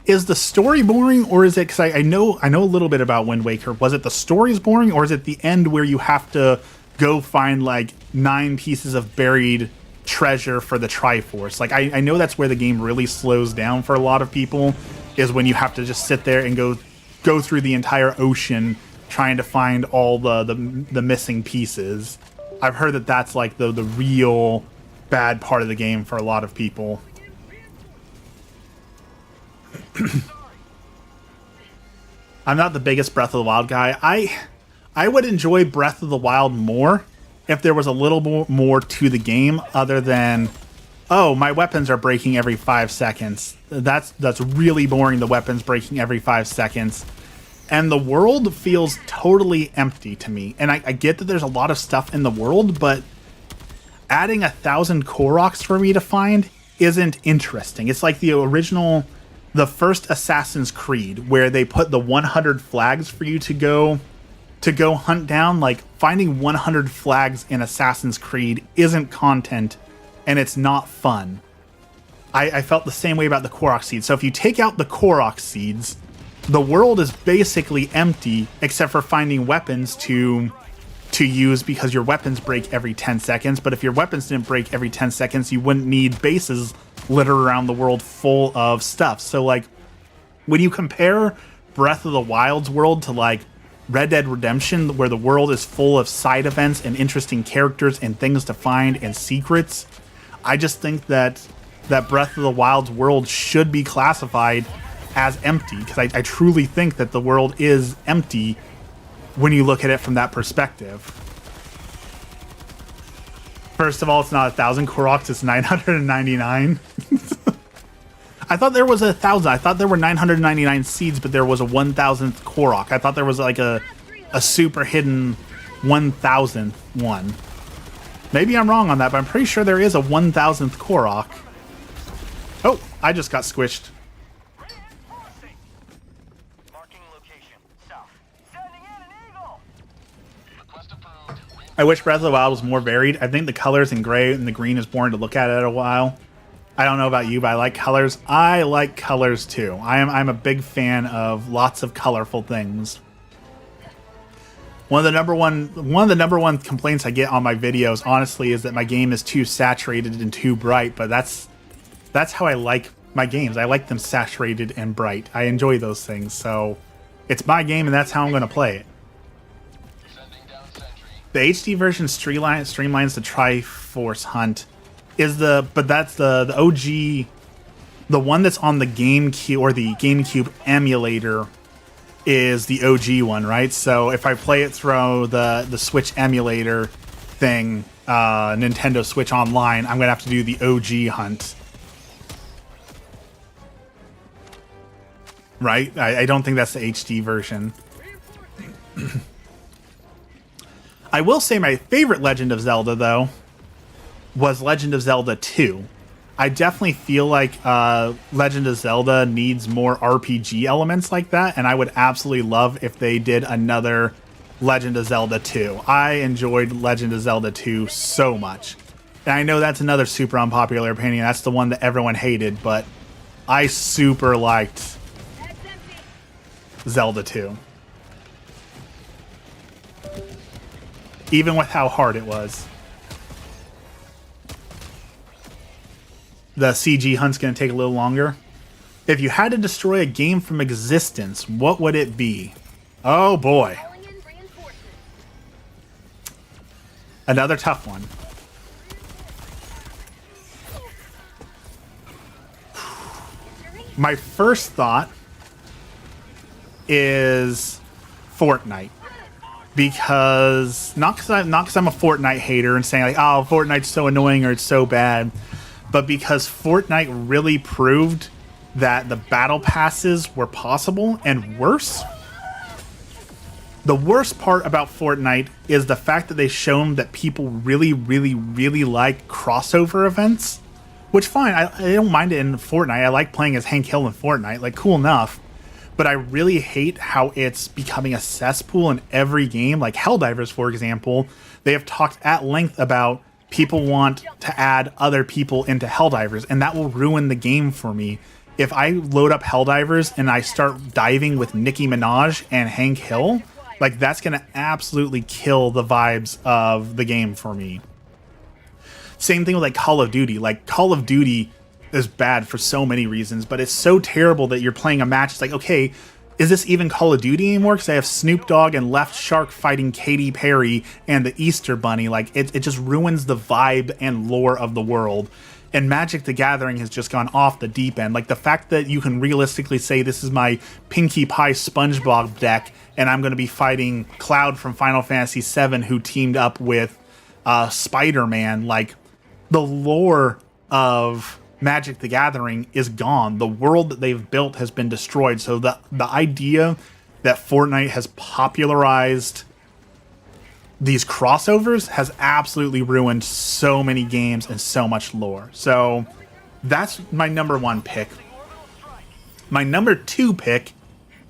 Speaker 1: Is the story boring, or is it, because I know a little bit about Wind Waker. Was it the story's boring, or is it the end where you have to go find like 9 pieces of buried treasure for the Triforce? Like I know that's where the game really slows down for a lot of people, is when you have to just sit there and go through the entire ocean trying to find all the missing pieces. I've heard that that's like the real bad part of the game for a lot of people. I'm not the biggest Breath of the Wild guy. I would enjoy Breath of the Wild more if there was a little more to the game other than, oh, my weapons are breaking every 5 seconds. That's really boring, the weapons breaking every 5 seconds. And the world feels totally empty to me. And I get that there's a lot of stuff in the world, but adding 1,000 Koroks for me to find isn't interesting. It's like the first Assassin's Creed, where they put the 100 flags for you to go hunt down. Like, finding 100 flags in Assassin's Creed isn't content, and it's not fun. I felt the same way about the Korok seeds. So if you take out the Korok seeds, the world is basically empty, except for finding weapons to use, because your weapons break every 10 seconds. But if your weapons didn't break every 10 seconds, you wouldn't need bases littered around the world full of stuff. So, like, when you compare Breath of the Wild's world to, like, Red Dead Redemption, where the world is full of side events and interesting characters and things to find and secrets, I just think that Breath of the Wild's world should be classified as empty, because I truly think that the world is empty when you look at it from that perspective. First of all, it's not 1,000 Koroks, it's 999. I thought there was 1,000. I thought there were 999 seeds, but there was a 1,000th Korok. I thought there was like a super hidden 1,000th one. Maybe I'm wrong on that, but I'm pretty sure there is a 1,000th Korok. Oh, I just got squished.
Speaker 5: Reinforcing. Marking location. South. Sending in an eagle.
Speaker 3: Request approved.
Speaker 1: I wish Breath of the Wild was more varied. I think the colors in gray and the green is boring to look at a while. I don't know about you, but I like colors. I like colors too. I'm a big fan of lots of colorful things. One of the number one complaints I get on my videos, honestly, is that my game is too saturated and too bright. But that's how I like my games. I like them saturated and bright. I enjoy those things. So it's my game, and that's how I'm going to play it.
Speaker 3: Sending down sentry.
Speaker 1: The HD version streamlines the Triforce Hunt. But that's the OG, the one that's on the GameCube or the GameCube emulator is the OG one, right? So if I play it through the Switch emulator thing, Nintendo Switch Online, I'm gonna have to do the OG hunt, right? I don't think that's the HD version. I will say my favorite Legend of Zelda though was Legend of Zelda 2. I definitely feel like Legend of Zelda needs more RPG elements like that, and I would absolutely love if they did another Legend of Zelda 2. I enjoyed Legend of Zelda 2 so much. And I know that's another super unpopular opinion. That's the one that everyone hated, but I super liked Zelda 2. Even with how hard it was. The CG hunt's going to take a little longer. If you had to destroy a game from existence, what would it be? Oh boy. Another tough one. My first thought is Fortnite. Because, not because I'm a Fortnite hater and saying like, oh, Fortnite's so annoying or it's so bad, but because Fortnite really proved that the battle passes were possible, and worse. The worst part about Fortnite is the fact that they've shown that people really, really, really like crossover events. Which, fine, I don't mind it in Fortnite. I like playing as Hank Hill in Fortnite, like, cool enough. But I really hate how it's becoming a cesspool in every game. Like Helldivers, for example, they have talked at length about people want to add other people into Helldivers, and that will ruin the game for me. If I load up Helldivers and I start diving with Nicki Minaj and Hank Hill, like, that's going to absolutely kill the vibes of the game for me. Same thing with like Call of Duty. Like, Call of Duty is bad for so many reasons, but it's so terrible that you're playing a match. It's like, okay, is this even Call of Duty anymore? Because I have Snoop Dogg and Left Shark fighting Katy Perry and the Easter Bunny. Like, it just ruins the vibe and lore of the world. And Magic the Gathering has just gone off the deep end. Like, the fact that you can realistically say this is my Pinkie Pie SpongeBob deck, and I'm going to be fighting Cloud from Final Fantasy VII, who teamed up with Spider-Man. Like, the lore of Magic the Gathering is gone. The world that they've built has been destroyed. So the idea that Fortnite has popularized these crossovers has absolutely ruined so many games and so much lore. So that's my number one pick. My number two pick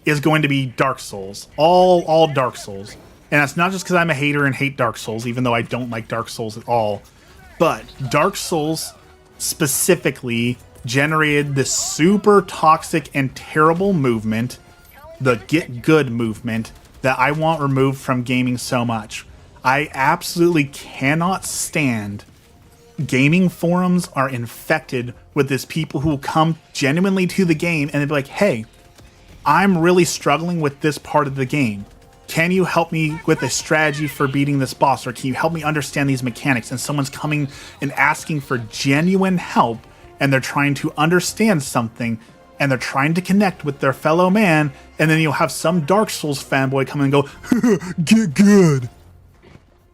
Speaker 1: is going to be Dark Souls. All Dark Souls. And that's not just because I'm a hater and hate Dark Souls, even though I don't like Dark Souls at all. But Dark Souls specifically generated this super toxic and terrible movement, the get good movement, that I want removed from gaming so much. I absolutely cannot stand gaming forums are infected with this people who come genuinely to the game and they'll be like, hey, I'm really struggling with this part of the game. Can you help me with a strategy for beating this boss? Or can you help me understand these mechanics? And someone's coming and asking for genuine help, and they're trying to understand something. and they're trying to connect with their fellow man, and then you'll have some Dark Souls fanboy come in and go, get good.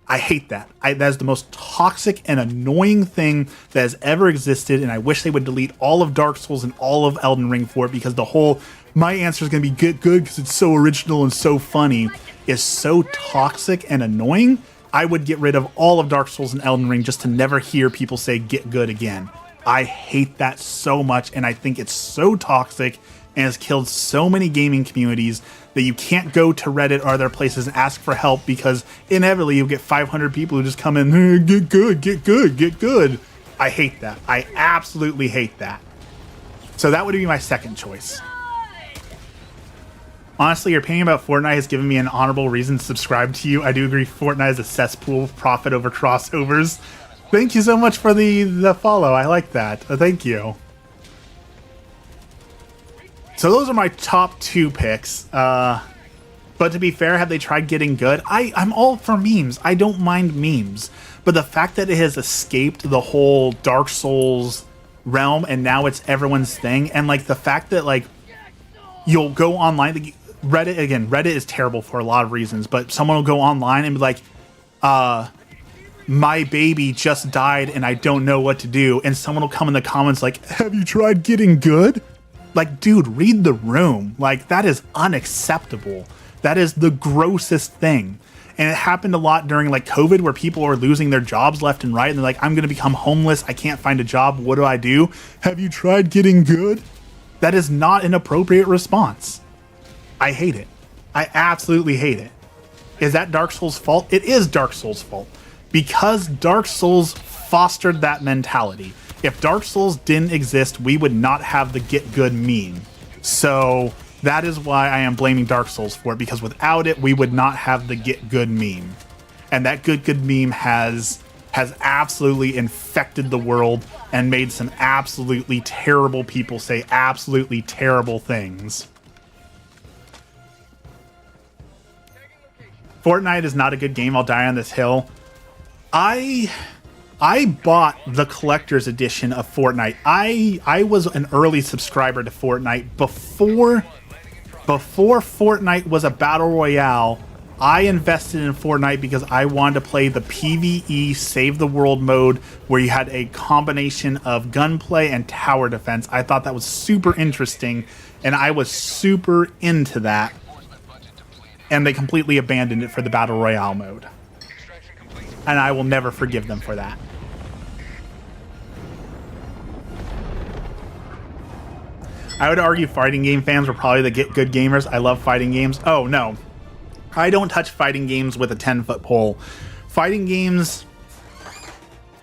Speaker 1: I hate that. That is the most toxic and annoying thing that has ever existed, and I wish they would delete all of Dark Souls and all of Elden Ring for it, because the whole, my answer is going to be get good because it's so original and so funny, is so toxic and annoying. I would get rid of all of Dark Souls and Elden Ring just to never hear people say get good again. I hate that so much, and I think it's so toxic and has killed so many gaming communities that you can't go to Reddit or other places and ask for help, because inevitably you'll get 500 people who just come in, hey, get good, get good, get good. I hate that. I absolutely hate that. So that would be my second choice. Honestly, your opinion about Fortnite has given me an honorable reason to subscribe to you. I do agree Fortnite is a cesspool of profit over crossovers. Thank you so much for the follow. I like that. Thank you. So those are my top 2 picks. But to be fair, have they tried getting good? I'm all for memes. I don't mind memes. But the fact that it has escaped the whole Dark Souls realm and now it's everyone's thing, and like the fact that like you'll go online, Reddit is terrible for a lot of reasons, but someone will go online and be like, my baby just died and I don't know what to do, and someone will come in the comments like, have you tried getting good? Like, dude, read the room. Like, that is unacceptable. That is the grossest thing. And it happened a lot during like COVID, where people are losing their jobs left and right, and they're like, I'm gonna become homeless, I can't find a job, what do I do? Have you tried getting good? That is not an appropriate response. I hate it. I absolutely hate it. Is that Dark Souls' fault? It is Dark Souls' fault, because Dark Souls fostered that mentality. If Dark Souls didn't exist, we would not have the get good meme. So that is why I am blaming Dark Souls for it, because without it, we would not have the get good meme. And that good meme has absolutely infected the world and made some absolutely terrible people say absolutely terrible things. Fortnite is not a good game. I'll die on this hill. I bought the collector's edition of Fortnite. I was an early subscriber to Fortnite before Fortnite was a battle royale. I invested in Fortnite because I wanted to play the PvE Save the World mode, where you had a combination of gunplay and tower defense. I thought that was super interesting, and I was super into that. And they completely abandoned it for the battle royale mode. And I will never forgive them for that. I would argue fighting game fans were probably the get good gamers. I love fighting games. Oh, no. I don't touch fighting games with a 10-foot pole. Fighting games...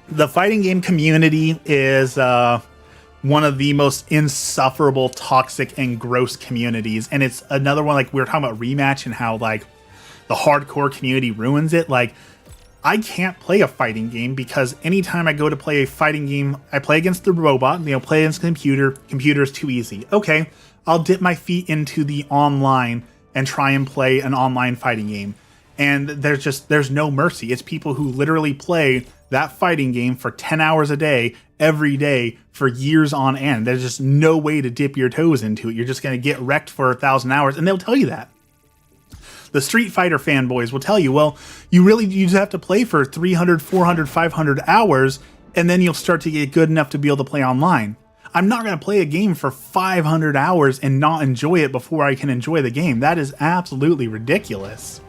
Speaker 1: The fighting game community is one of the most insufferable, toxic, and gross communities. And it's another one, like we were talking about Rematch and how, like, the hardcore community ruins it. Like, I can't play a fighting game because anytime I go to play a fighting game, I play against the robot, play against the computer. Computer's too easy. Okay, I'll dip my feet into the online and try and play an online fighting game. And there's no mercy. It's people who literally play that fighting game for 10 hours a day, every day, for years on end. There's just no way to dip your toes into it. You're just going to get wrecked for 1,000 hours, and they'll tell you that. The Street Fighter fanboys will tell you, well, you just have to play for 300, 400, 500 hours, and then you'll start to get good enough to be able to play online. I'm not going to play a game for 500 hours and not enjoy it before I can enjoy the game. That is absolutely ridiculous.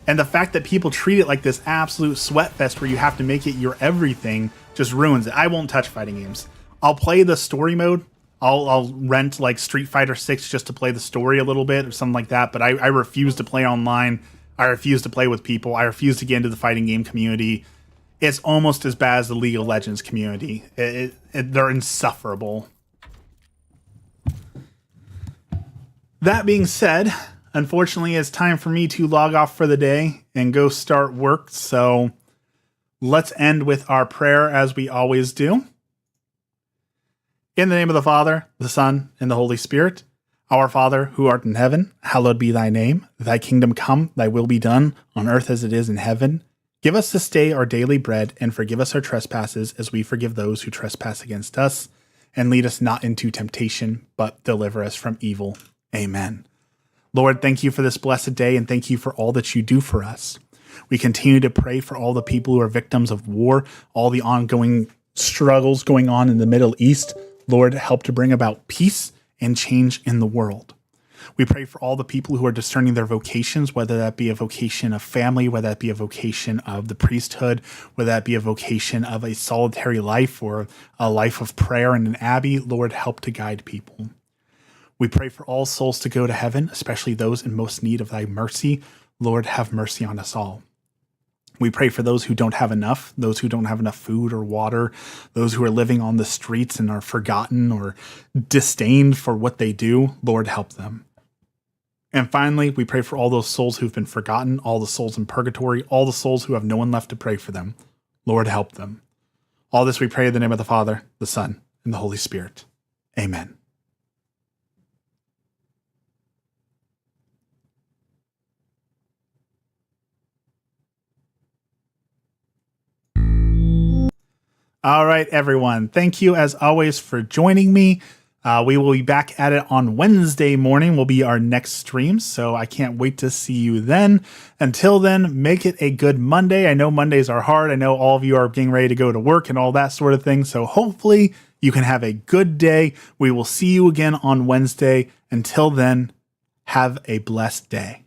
Speaker 1: And the fact that people treat it like this absolute sweat fest where you have to make it your everything just ruins it. I won't touch fighting games. I'll play the story mode. I'll rent like Street Fighter 6 just to play the story a little bit or something like that. But I refuse to play online. I refuse to play with people. I refuse to get into the fighting game community. It's almost as bad as the League of Legends community. They're insufferable. That being said, unfortunately, it's time for me to log off for the day and go start work. So let's end with our prayer as we always do. In the name of the Father, the Son, and the Holy Spirit. Our Father, who art in heaven, hallowed be thy name. Thy kingdom come, thy will be done, on earth as it is in heaven. Give us this day our daily bread, and forgive us our trespasses, as we forgive those who trespass against us. and lead us not into temptation, but deliver us from evil. Amen. Lord, thank you for this blessed day, and thank you for all that you do for us. We continue to pray for all the people who are victims of war, all the ongoing struggles going on in the Middle East. Lord, help to bring about peace and change in the world. We pray for all the people who are discerning their vocations, whether that be a vocation of family, whether that be a vocation of the priesthood, whether that be a vocation of a solitary life or a life of prayer in an abbey. Lord, help to guide people. We pray for all souls to go to heaven, especially those in most need of thy mercy. Lord, have mercy on us all. We pray for those who don't have enough, those who don't have enough food or water, those who are living on the streets and are forgotten or disdained for what they do. Lord, help them. And finally, we pray for all those souls who've been forgotten, all the souls in purgatory, all the souls who have no one left to pray for them. Lord, help them. All this we pray in the name of the Father, the Son, and the Holy Spirit. Amen. All right, everyone. Thank you, as always, for joining me. We will be back at it on Wednesday morning, will be our next stream, so I can't wait to see you then. Until then, make it a good Monday. I know Mondays are hard. I know all of you are getting ready to go to work and all that sort of thing, so hopefully you can have a good day. We will see you again on Wednesday. Until then, have a blessed day.